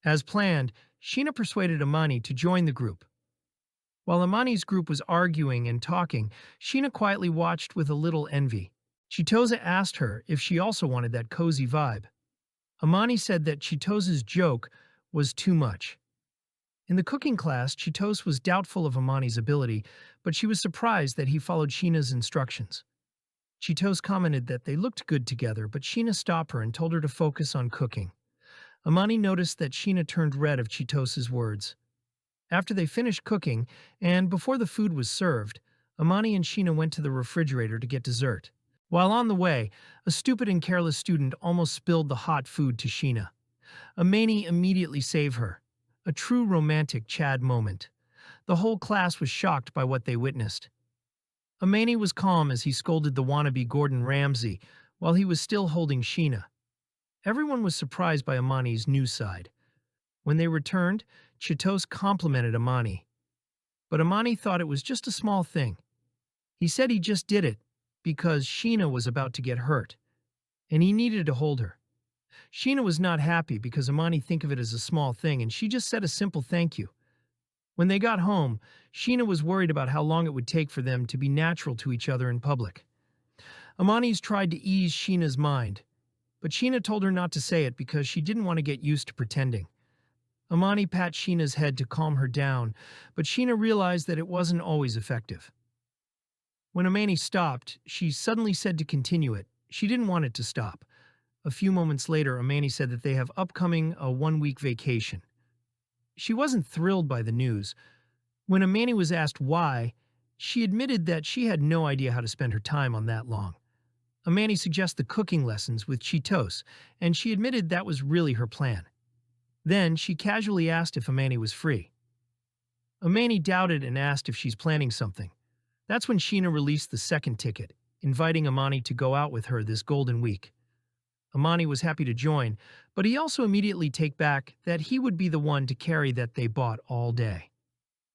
As planned, Sheena persuaded Amani to join the group. While Amani's group was arguing and talking, Sheena quietly watched with a little envy. Chitosa asked her if she also wanted that cozy vibe. Amani said that Chitosa's joke was too much. In the cooking class, Chitos was doubtful of Amani's ability, but she was surprised that he followed Sheena's instructions. Chitos commented that they looked good together, but Sheena stopped her and told her to focus on cooking. Amani noticed that Sheena turned red of Chitos's words. After they finished cooking, and before the food was served, Amani and Sheena went to the refrigerator to get dessert. While on the way, a stupid and careless student almost spilled the hot food to Sheena. Amani immediately saved her. A true romantic Chad moment. The whole class was shocked by what they witnessed. Amani was calm as he scolded the wannabe Gordon Ramsay while he was still holding Sheena. Everyone was surprised by Amani's new side. When they returned, Chitos complimented Amani. But Amani thought it was just a small thing. He said he just did it because Sheena was about to get hurt, and he needed to hold her. Sheena was not happy because Amani think of it as a small thing, and she just said a simple thank you. When they got home, Sheena was worried about how long it would take for them to be natural to each other in public. Amani's tried to ease Sheena's mind, but Sheena told her not to say it because she didn't want to get used to pretending. Amani pat Sheena's head to calm her down, but Sheena realized that it wasn't always effective. When Amani stopped, she suddenly said to continue it. She didn't want it to stop. A few moments later, Amani said that they have upcoming a one-week vacation. She wasn't thrilled by the news. When Amani was asked why, she admitted that she had no idea how to spend her time on that long. Amani suggested the cooking lessons with Chitos, and she admitted that was really her plan. Then she casually asked if Amani was free. Amani doubted and asked if she's planning something. That's when Sheena released the second ticket, inviting Amani to go out with her this golden week. Amani was happy to join, but he also immediately take back that he would be the one to carry that they bought all day.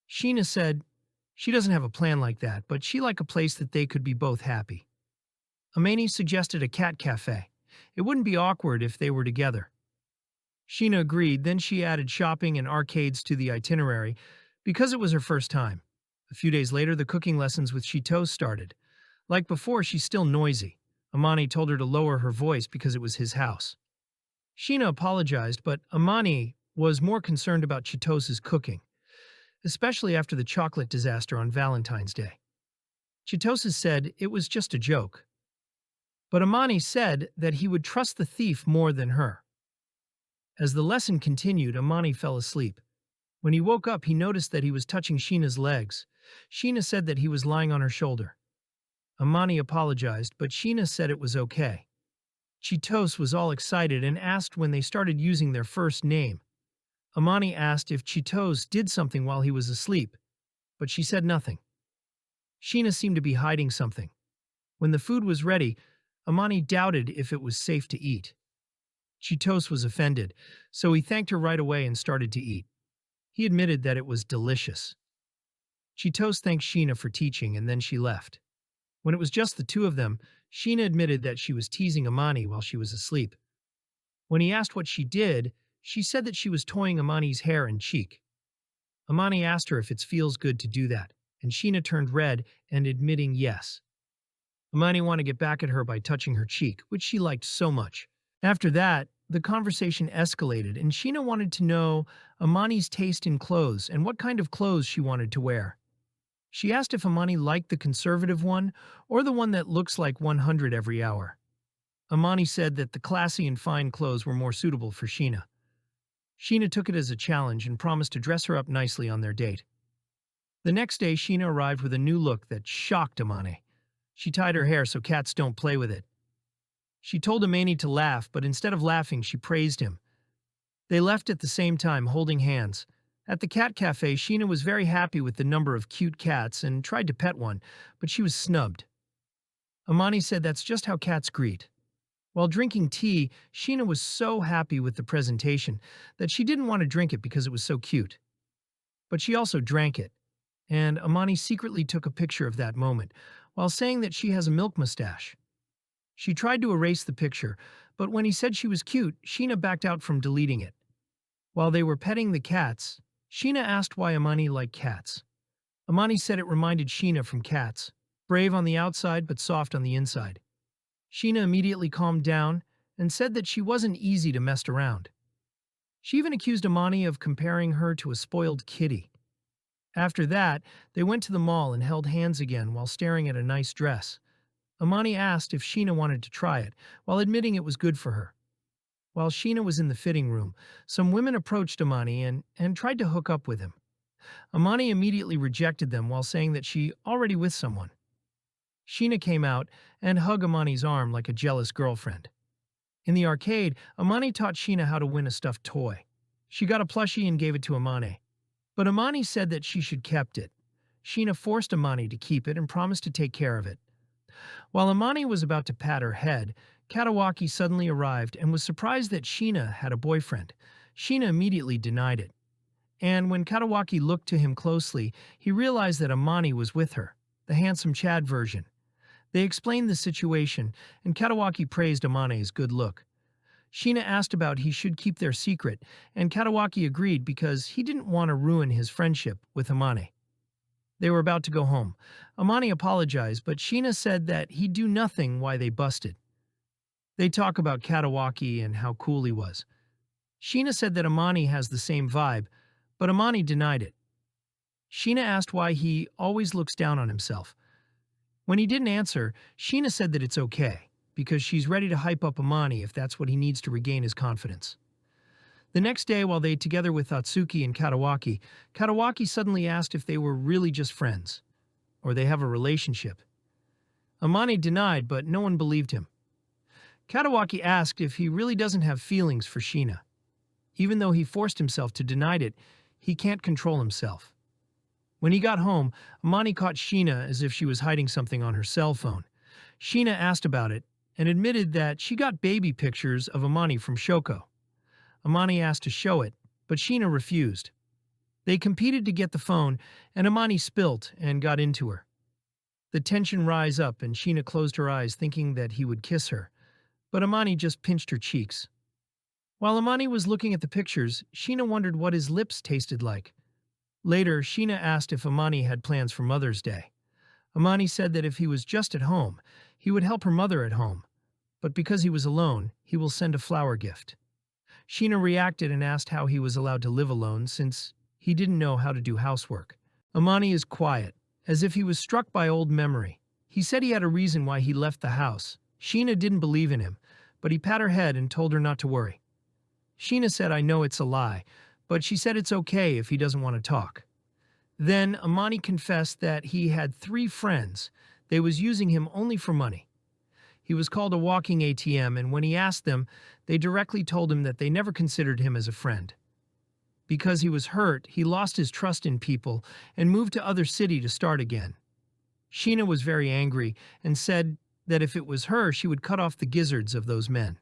Sheena said she doesn't have a plan like that, but she like a place that they could be both happy. Amani suggested a cat cafe. It wouldn't be awkward if they were together. Sheena agreed, then she added shopping and arcades to the itinerary because it was her first time. A few days later, the cooking lessons with Chitos started. Like before, she's still noisy. Amani told her to lower her voice because it was his house. Sheena apologized, but Amani was more concerned about Chitos's cooking, especially after the chocolate disaster on Valentine's Day. Chitos said it was just a joke, but Amani said that he would trust the thief more than her. As the lesson continued, Amani fell asleep. When he woke up, he noticed that he was touching Sheena's legs. Sheena said that he was lying on her shoulder. Amani apologized, but Sheena said it was okay. Chitos was all excited and asked when they started using their first name. Amani asked if Chitos did something while he was asleep, but she said nothing. Sheena seemed to be hiding something. When the food was ready, Amani doubted if it was safe to eat. Chitos was offended, so he thanked her right away and started to eat. He admitted that it was delicious. Chitos thanked Sheena for teaching, and then she left. When it was just the two of them, Sheena admitted that she was teasing Amani while she was asleep. When he asked what she did, she said that she was toying Amani's hair and cheek. Amani asked her if it feels good to do that, and Sheena turned red and admitting yes. Amani wanted to get back at her by touching her cheek, which she liked so much. After that, the conversation escalated, and Sheena wanted to know Amani's taste in clothes and what kind of clothes she wanted to wear. She asked if Amani liked the conservative one or the one that looks like 100 every hour. Amani said that the classy and fine clothes were more suitable for Sheena. Sheena took it as a challenge and promised to dress her up nicely on their date. The next day, Sheena arrived with a new look that shocked Amani. She tied her hair so cats don't play with it. She told Amani to laugh, but instead of laughing, she praised him. They left at the same time, holding hands. At the cat cafe, Sheena was very happy with the number of cute cats and tried to pet one, but she was snubbed. Amani said that's just how cats greet. While drinking tea, Sheena was so happy with the presentation that she didn't want to drink it because it was so cute. But she also drank it, and Amani secretly took a picture of that moment, while saying that she has a milk mustache. She tried to erase the picture, but when he said she was cute, Sheena backed out from deleting it. While they were petting the cats, Sheena asked why Amani liked cats. Amani said it reminded Sheena from cats, brave on the outside but soft on the inside. Sheena immediately calmed down and said that she wasn't easy to mess around. She even accused Amani of comparing her to a spoiled kitty. After that, they went to the mall and held hands again while staring at a nice dress. Amani asked if Sheena wanted to try it, while admitting it was good for her. While Sheena was in the fitting room, some women approached Amani and tried to hook up with him. Amani immediately rejected them while saying that she already with someone. Sheena came out and hugged Amani's arm like a jealous girlfriend. In the arcade, Amani taught Sheena how to win a stuffed toy. She got a plushie and gave it to Amani. But Amani said that she should kept it. Sheena forced Amani to keep it and promised to take care of it. While Amani was about to pat her head, Katawaki suddenly arrived and was surprised that Sheena had a boyfriend. Sheena immediately denied it. And when Katawaki looked to him closely, he realized that Amani was with her, the handsome Chad version. They explained the situation, and Katawaki praised Amani's good look. Sheena asked about he should keep their secret, and Katawaki agreed because he didn't want to ruin his friendship with Amani. They were about to go home. Amani apologized, but Sheena said that he'd do nothing while they busted. They talk about Katawaki and how cool he was. Sheena said that Amani has the same vibe, but Amani denied it. Sheena asked why he always looks down on himself. When he didn't answer, Sheena said that it's okay, because she's ready to hype up Amani if that's what he needs to regain his confidence. The next day, while they ate together with Atsuki and Katawaki, Katawaki suddenly asked if they were really just friends, or they have a relationship. Amani denied, but no one believed him. Katawaki asked if he really doesn't have feelings for Sheena. Even though he forced himself to deny it, he can't control himself. When he got home, Amani caught Sheena as if she was hiding something on her cell phone. Sheena asked about it and admitted that she got baby pictures of Amani from Shoko. Amani asked to show it, but Sheena refused. They competed to get the phone, and Amani spilt and got into her. The tension rise up, and Sheena closed her eyes thinking that he would kiss her, but Amani just pinched her cheeks. While Amani was looking at the pictures, Sheena wondered what his lips tasted like. Later, Sheena asked if Amani had plans for Mother's Day. Amani said that if he was just at home, he would help her mother at home, but because he was alone, he will send a flower gift. Sheena reacted and asked how he was allowed to live alone since he didn't know how to do housework. Amani is quiet, as if he was struck by old memory. He said he had a reason why he left the house. Sheena didn't believe in him, but he pat her head and told her not to worry. Sheena said, "I know it's a lie," but she said it's okay if he doesn't want to talk. Then Amani confessed that he had 3 friends. They was using him only for money. He was called a walking ATM, and when he asked them, they directly told him that they never considered him as a friend. Because he was hurt, he lost his trust in people and moved to other city to start again. Sheena was very angry and said that if it was her, she would cut off the gizzards of those men.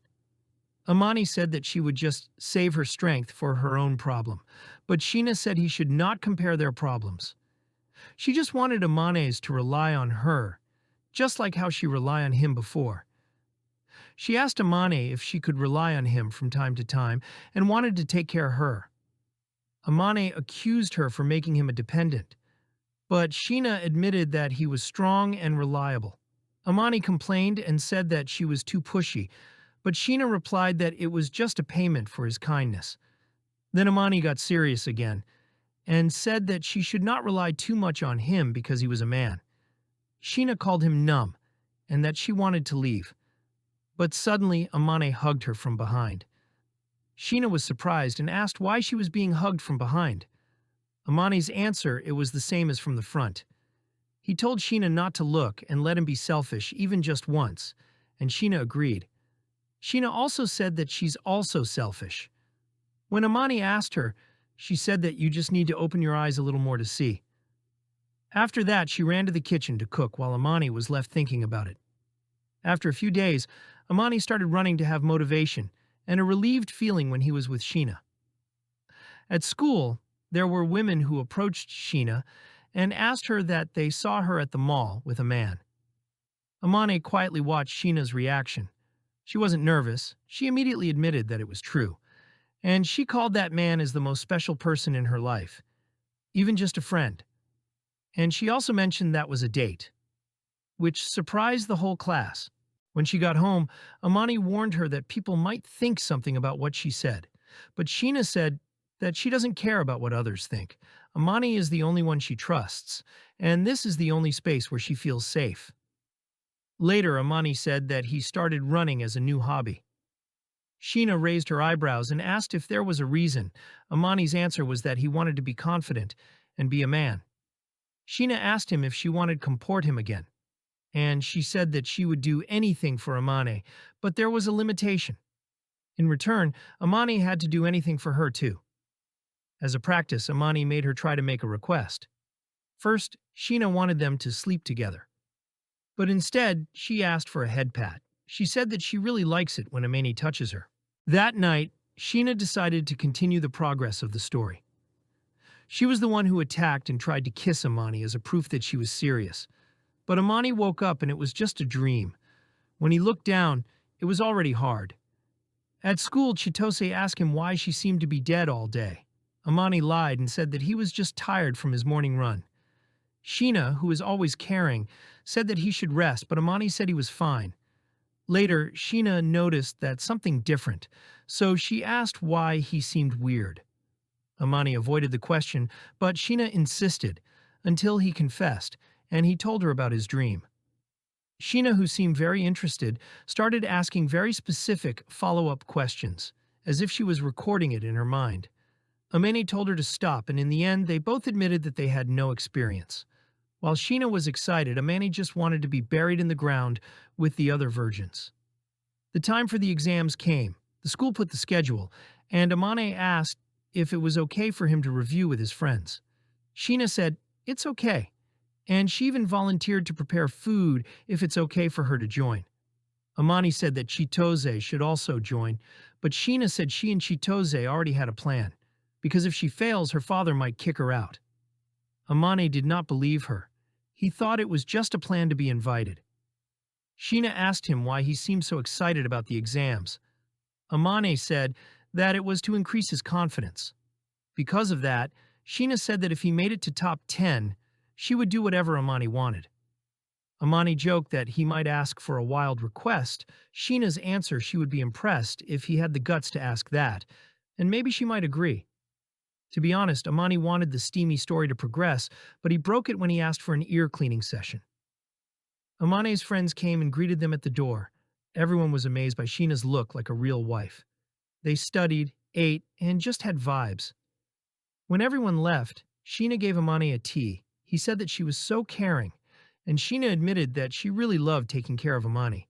Amani said that she would just save her strength for her own problem, but Sheena said he should not compare their problems. She just wanted Amani's to rely on her, just like how she relied on him before. She asked Amani if she could rely on him from time to time and wanted to take care of her. Amani accused her for making him a dependent, but Sheena admitted that he was strong and reliable. Amani complained and said that she was too pushy, but Sheena replied that it was just a payment for his kindness. Then Amani got serious again and said that she should not rely too much on him because he was a man. Sheena called him numb and that she wanted to leave. But suddenly Amani hugged her from behind. Sheena was surprised and asked why she was being hugged from behind. Amani's answer, it was the same as from the front. He told Sheena not to look and let him be selfish even just once, and Sheena agreed. Sheena also said that she's also selfish. When Amani asked her, she said that you just need to open your eyes a little more to see. After that, she ran to the kitchen to cook while Amani was left thinking about it. After a few days, Amani started running to have motivation and a relieved feeling when he was with Sheena. At school, there were women who approached Sheena and asked her that they saw her at the mall with a man. Amani quietly watched Sheena's reaction. She wasn't nervous. She immediately admitted that it was true. And she called that man as the most special person in her life, even just a friend. And she also mentioned that was a date, which surprised the whole class. When she got home, Amani warned her that people might think something about what she said. But Sheena said that she doesn't care about what others think. Amani is the only one she trusts, and this is the only space where she feels safe. Later, Amani said that he started running as a new hobby. Sheena raised her eyebrows and asked if there was a reason. Amani's answer was that he wanted to be confident and be a man. Sheena asked him if she wanted to comport him again, and she said that she would do anything for Amani, but there was a limitation. In return, Amani had to do anything for her too. As a practice, Amani made her try to make a request. First, Sheena wanted them to sleep together. But instead, she asked for a head pat. She said that she really likes it when Amani touches her. That night, Sheena decided to continue the progress of the story. She was the one who attacked and tried to kiss Amani as a proof that she was serious. But Amani woke up and it was just a dream. When he looked down, it was already hard. At school, Chitose asked him why she seemed to be dead all day. Amani lied and said that he was just tired from his morning run. Sheena, who is always caring, said that he should rest, but Amani said he was fine. Later, Sheena noticed that something different, so she asked why he seemed weird. Amani avoided the question, but Sheena insisted, until he confessed, and he told her about his dream. Sheena, who seemed very interested, started asking very specific follow-up questions, as if she was recording it in her mind. Amani told her to stop, and in the end, they both admitted that they had no experience. While Sheena was excited, Amani just wanted to be buried in the ground with the other virgins. The time for the exams came. The school put the schedule, and Amani asked if it was okay for him to review with his friends. Sheena said, "It's okay," and she even volunteered to prepare food if it's okay for her to join. Amani said that Chitose should also join, but Sheena said she and Chitose already had a plan, because if she fails, her father might kick her out. Amani did not believe her. He thought it was just a plan to be invited. Sheena asked him why he seemed so excited about the exams. Amani said that it was to increase his confidence. Because of that, Sheena said that if he made it to top 10, she would do whatever Amani wanted. Amani joked that he might ask for a wild request. Sheena's answer she would be impressed if he had the guts to ask that, and maybe she might agree. To be honest, Amani wanted the steamy story to progress, but he broke it when he asked for an ear-cleaning session. Amani's friends came and greeted them at the door. Everyone was amazed by Sheena's look like a real wife. They studied, ate, and just had vibes. When everyone left, Sheena gave Amani a tea. He said that she was so caring, and Sheena admitted that she really loved taking care of Amani.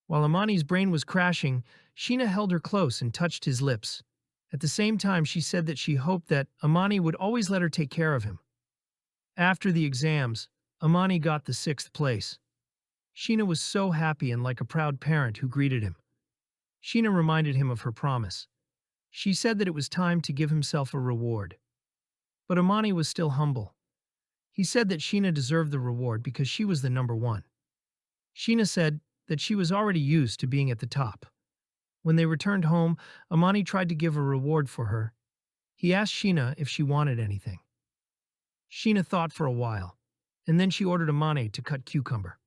While Amani's brain was crashing, Sheena held her close and touched his lips. At the same time, she said that she hoped that Amani would always let her take care of him. After the exams, Amani got the 6th place. Sheena was so happy and like a proud parent who greeted him. Sheena reminded him of her promise. She said that it was time to give himself a reward. But Amani was still humble. He said that Sheena deserved the reward because she was the number one. Sheena said that she was already used to being at the top. When they returned home, Amani tried to give a reward for her. He asked Sheena if she wanted anything. Sheena thought for a while, and then she ordered Amani to cut cucumber.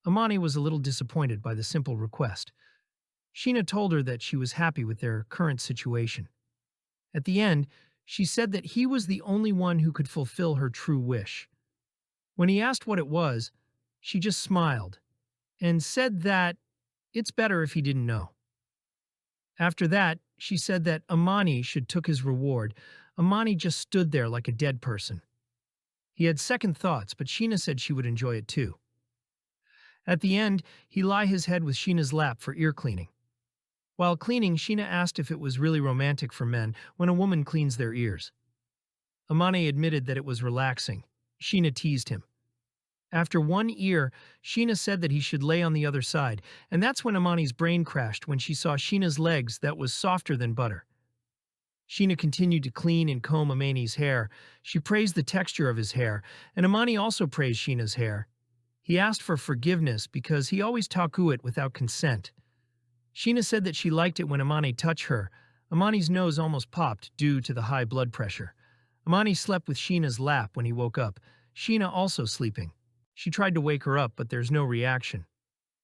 Amani was a little disappointed by the simple request. Sheena told her that she was happy with their current situation. At the end, she said that he was the only one who could fulfill her true wish. When he asked what it was, she just smiled and said that it's better if he didn't know. After that, She said that Amani should took his reward. Amani just stood there like a dead person. He had second thoughts, but Sheena said she would enjoy it too. At the end, he lie his head with Sheena's lap for ear cleaning. While cleaning, Sheena asked if it was really romantic for men when a woman cleans their ears. Amani admitted that it was relaxing. Sheena teased him. After one ear, Sheena said that he should lay on the other side, and that's when Amani's brain crashed when she saw Sheena's legs that was softer than butter. Sheena continued to clean and comb Amani's hair. She praised the texture of his hair, and Amani also praised Sheena's hair. He asked for forgiveness because he always taku it without consent. Sheena said that she liked it when Amani touched her. Amani's nose almost popped due to the high blood pressure. Amani slept with Sheena's lap when he woke up, Sheena also sleeping. She tried to wake her up, but there's no reaction.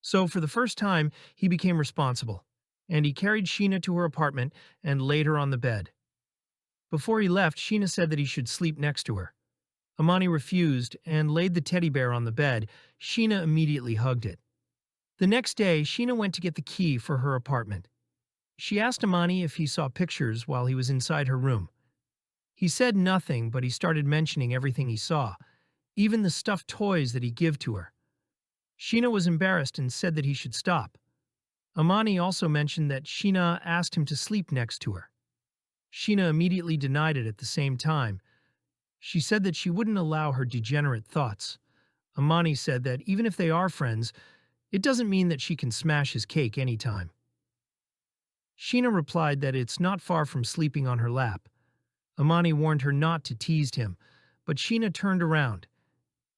So for the first time, he became responsible, and he carried Sheena to her apartment and laid her on the bed. Before he left, Sheena said that he should sleep next to her. Amani refused and laid the teddy bear on the bed. Sheena immediately hugged it. The next day, Sheena went to get the key for her apartment. She asked Amani if he saw pictures while he was inside her room. He said nothing, but he started mentioning everything he saw, even the stuffed toys that he gave to her. Sheena was embarrassed and said that he should stop. Amani also mentioned that Sheena asked him to sleep next to her. Sheena immediately denied it at the same time. She said that she wouldn't allow her degenerate thoughts. Amani said that even if they are friends, it doesn't mean that she can smash his cake anytime. Sheena replied that it's not far from sleeping on her lap. Amani warned her not to tease him, but Sheena turned around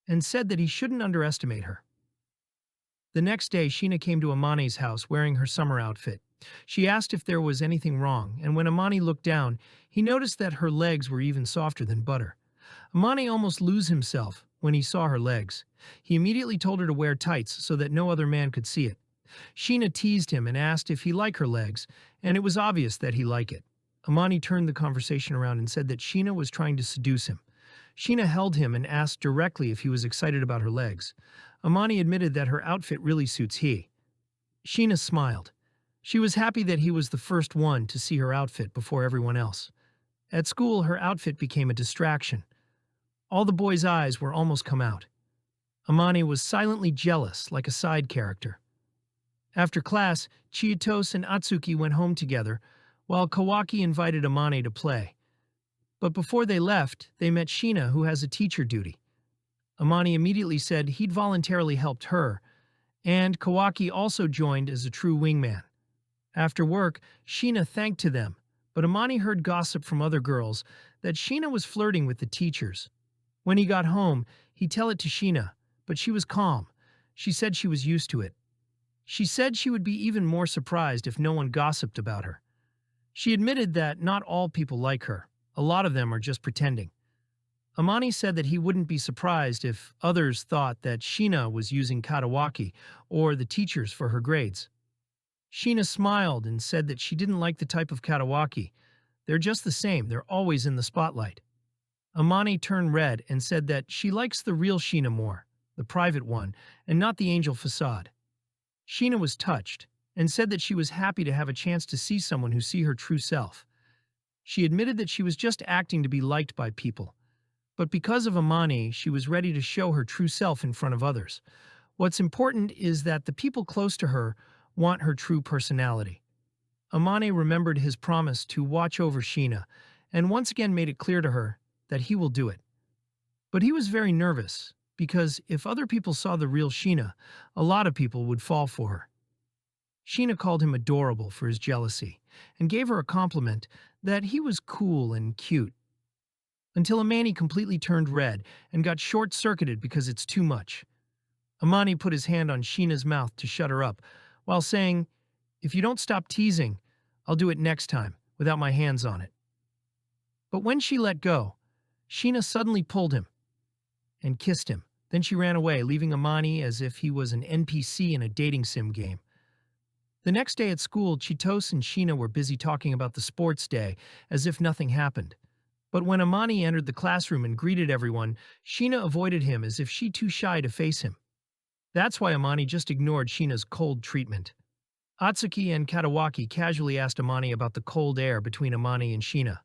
and said that he shouldn't underestimate her. The next day, Sheena came to Amani's house wearing her summer outfit. She asked if there was anything wrong, and when Amani looked down, he noticed that her legs were even softer than butter. Amani almost lose himself when he saw her legs. He immediately told her to wear tights so that no other man could see it. Sheena teased him and asked if he liked her legs, and it was obvious that he liked it. Amani turned the conversation around and said that Sheena was trying to seduce him. Sheena held him and asked directly if he was excited about her legs. Amani admitted that her outfit really suits he. Sheena smiled. She was happy that he was the first one to see her outfit before everyone else. At school, her outfit became a distraction. All the boys' eyes were almost come out. Amani was silently jealous, like a side character. After class, Chiyotos and Atsuki went home together, while Kawaki invited Amani to play. But before they left, they met Sheena, who has a teacher duty. Amani immediately said he'd voluntarily helped her, and Kawaki also joined as a true wingman. After work, Sheena thanked to them, but Amani heard gossip from other girls that Sheena was flirting with the teachers. When he got home, he'd tell it to Sheena, but she was calm. She said she was used to it. She said she would be even more surprised if no one gossiped about her. She admitted that not all people like her. A lot of them are just pretending. Amani said that he wouldn't be surprised if others thought that Sheena was using Katawaki or the teachers for her grades. Sheena smiled and said that she didn't like the type of Katawaki. They're just the same, they're always in the spotlight. Amani turned red and said that she likes the real Sheena more, the private one, and not the angel facade. Sheena was touched and said that she was happy to have a chance to see someone who see her true self. She admitted that she was just acting to be liked by people. But because of Amani, she was ready to show her true self in front of others. What's important is that the people close to her want her true personality. Amani remembered his promise to watch over Sheena and once again made it clear to her that he will do it. But he was very nervous because if other people saw the real Sheena, a lot of people would fall for her. Sheena called him adorable for his jealousy and gave her a compliment that he was cool and cute. Until Amani completely turned red and got short-circuited because it's too much. Amani put his hand on Sheena's mouth to shut her up, while saying, "If you don't stop teasing, I'll do it next time, without my hands on it." But when she let go, Sheena suddenly pulled him and kissed him. Then she ran away, leaving Amani as if he was an NPC in a dating sim game. The next day at school, Chitos and Sheena were busy talking about the sports day, as if nothing happened. But when Amani entered the classroom and greeted everyone, Sheena avoided him as if she too shy to face him. That's why Amani just ignored Sheena's cold treatment. Atsuki and Katawaki casually asked Amani about the cold air between Amani and Sheena.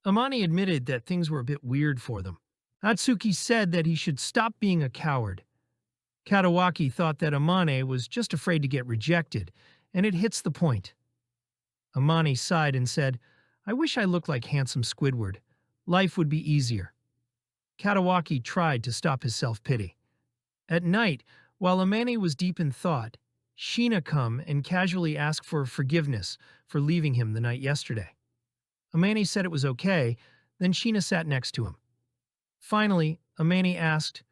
Amani admitted that things were a bit weird for them. Atsuki said that he should stop being a coward. Katawaki thought that Amane was just afraid to get rejected, and it hits the point. Amani sighed and said, "I wish I looked like handsome Squidward. Life would be easier." Katawaki tried to stop his self-pity. At night, while Amani was deep in thought, Sheena come and casually asked for forgiveness for leaving him the night yesterday. Amani said it was okay, then Sheena sat next to him. Finally, Amani asked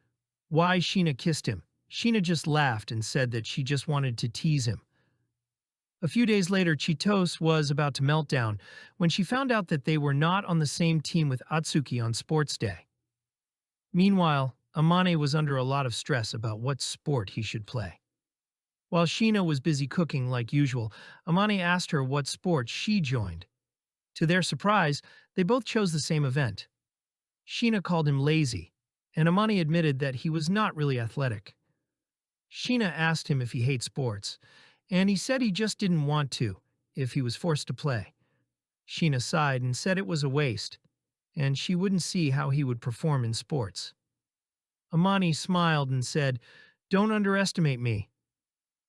why Sheena kissed him. Sheena just laughed and said that she just wanted to tease him. A few days later, Chitose was about to melt down when she found out that they were not on the same team with Atsuki on sports day. Meanwhile, Amane was under a lot of stress about what sport he should play. While Sheena was busy cooking like usual, Amane asked her what sport she joined. To their surprise, they both chose the same event. Sheena called him lazy, and Amane admitted that he was not really athletic. Sheena asked him if he hates sports, and he said he just didn't want to if he was forced to play. Sheena sighed and said it was a waste, and she wouldn't see how he would perform in sports. Amani smiled and said, "Don't underestimate me."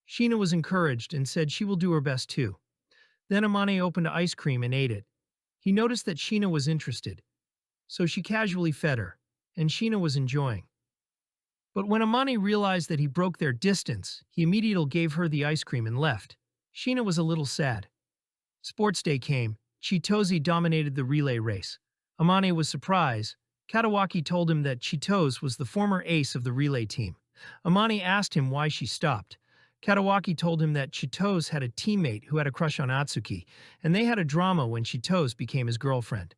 Sheena was encouraged and said she will do her best too. Then Amani opened ice cream and ate it. He noticed that Sheena was interested, so she casually fed her, and Sheena was enjoying. But when Amani realized that he broke their distance, he immediately gave her the ice cream and left. Sheena was a little sad. Sports day came. Chitose dominated the relay race. Amani was surprised. Katawaki told him that Chitose was the former ace of the relay team. Amani asked him why she stopped. Katawaki told him that Chitose had a teammate who had a crush on Atsuki, and they had a drama when Chitose became his girlfriend.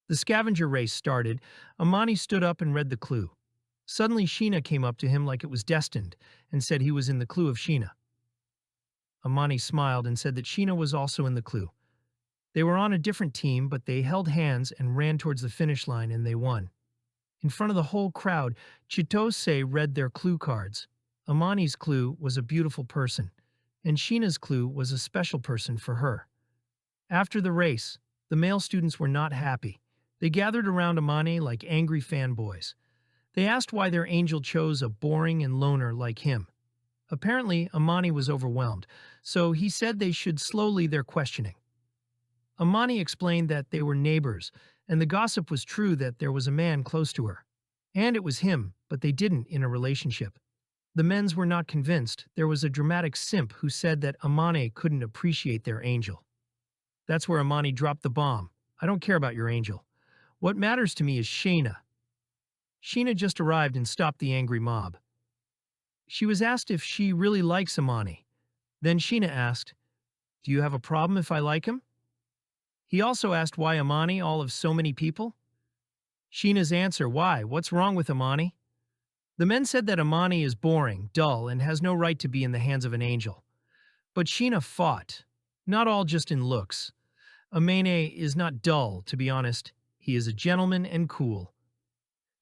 The scavenger race started. Amani stood up and read the clue. Suddenly Sheena came up to him like it was destined and said he was in the clue of Sheena. Amani smiled and said that Sheena was also in the clue. They were on a different team, but they held hands and ran towards the finish line, and they won. In front of the whole crowd, Chitose read their clue cards. Amani's clue was a beautiful person, and Sheena's clue was a special person for her. After the race, the male students were not happy. They gathered around Amani like angry fanboys. They asked why their angel chose a boring and loner like him. Apparently, Amani was overwhelmed, so he said they should slowly their questioning. Amani explained that they were neighbors, and the gossip was true that there was a man close to her. And it was him, but they didn't in a relationship. The men's were not convinced. There was a dramatic simp who said that Amani couldn't appreciate their angel. That's where Amani dropped the bomb. "I don't care about your angel. What matters to me is Sheena." Sheena just arrived and stopped the angry mob. She was asked if she really likes Amani. Then Sheena asked, "Do you have a problem if I like him?" He also asked why Amani, all of so many people? Sheena's answer, "Why? What's wrong with Amani?" The men said that Amani is boring, dull, and has no right to be in the hands of an angel. But Sheena fought. Not all just in looks. Amane is not dull, to be honest. He is a gentleman and cool.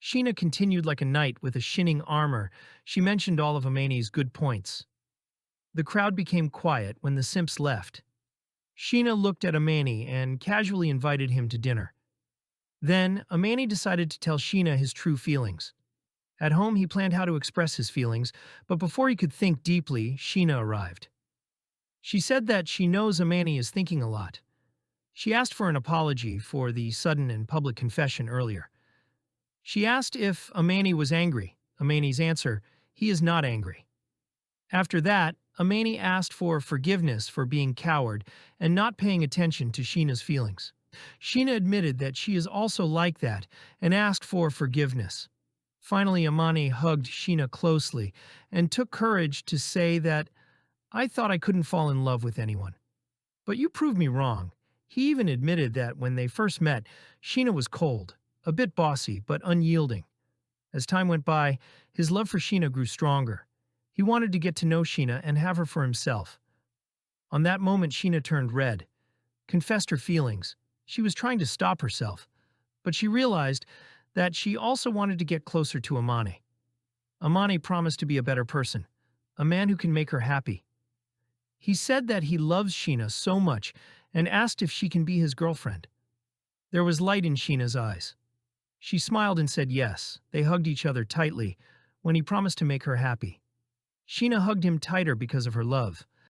Sheena continued like a knight with a shining armor. She mentioned all of Amane's good points. The crowd became quiet when the simps left. Sheena looked at Amani and casually invited him to dinner. Then, Amani decided to tell Sheena his true feelings. At home, he planned how to express his feelings, but before he could think deeply, Sheena arrived. She said that she knows Amani is thinking a lot. She asked for an apology for the sudden and public confession earlier. She asked if Amani was angry. Amani's answer, "He is not angry." After that, Amani asked for forgiveness for being coward and not paying attention to Sheena's feelings. Sheena admitted that she is also like that and asked for forgiveness. Finally, Amani hugged Sheena closely and took courage to say that, "I thought I couldn't fall in love with anyone. But you proved me wrong." He even admitted that when they first met, Sheena was cold, a bit bossy, but unyielding. As time went by, his love for Sheena grew stronger. He wanted to get to know Sheena and have her for himself. On that moment, Sheena turned red, confessed her feelings. She was trying to stop herself, but she realized that she also wanted to get closer to Amani. Amani promised to be a better person, a man who can make her happy. He said that he loves Sheena so much and asked if she can be his girlfriend. There was light in Sheena's eyes. She smiled and said yes. They hugged each other tightly when he promised to make her happy. Sheena hugged him tighter because of her love,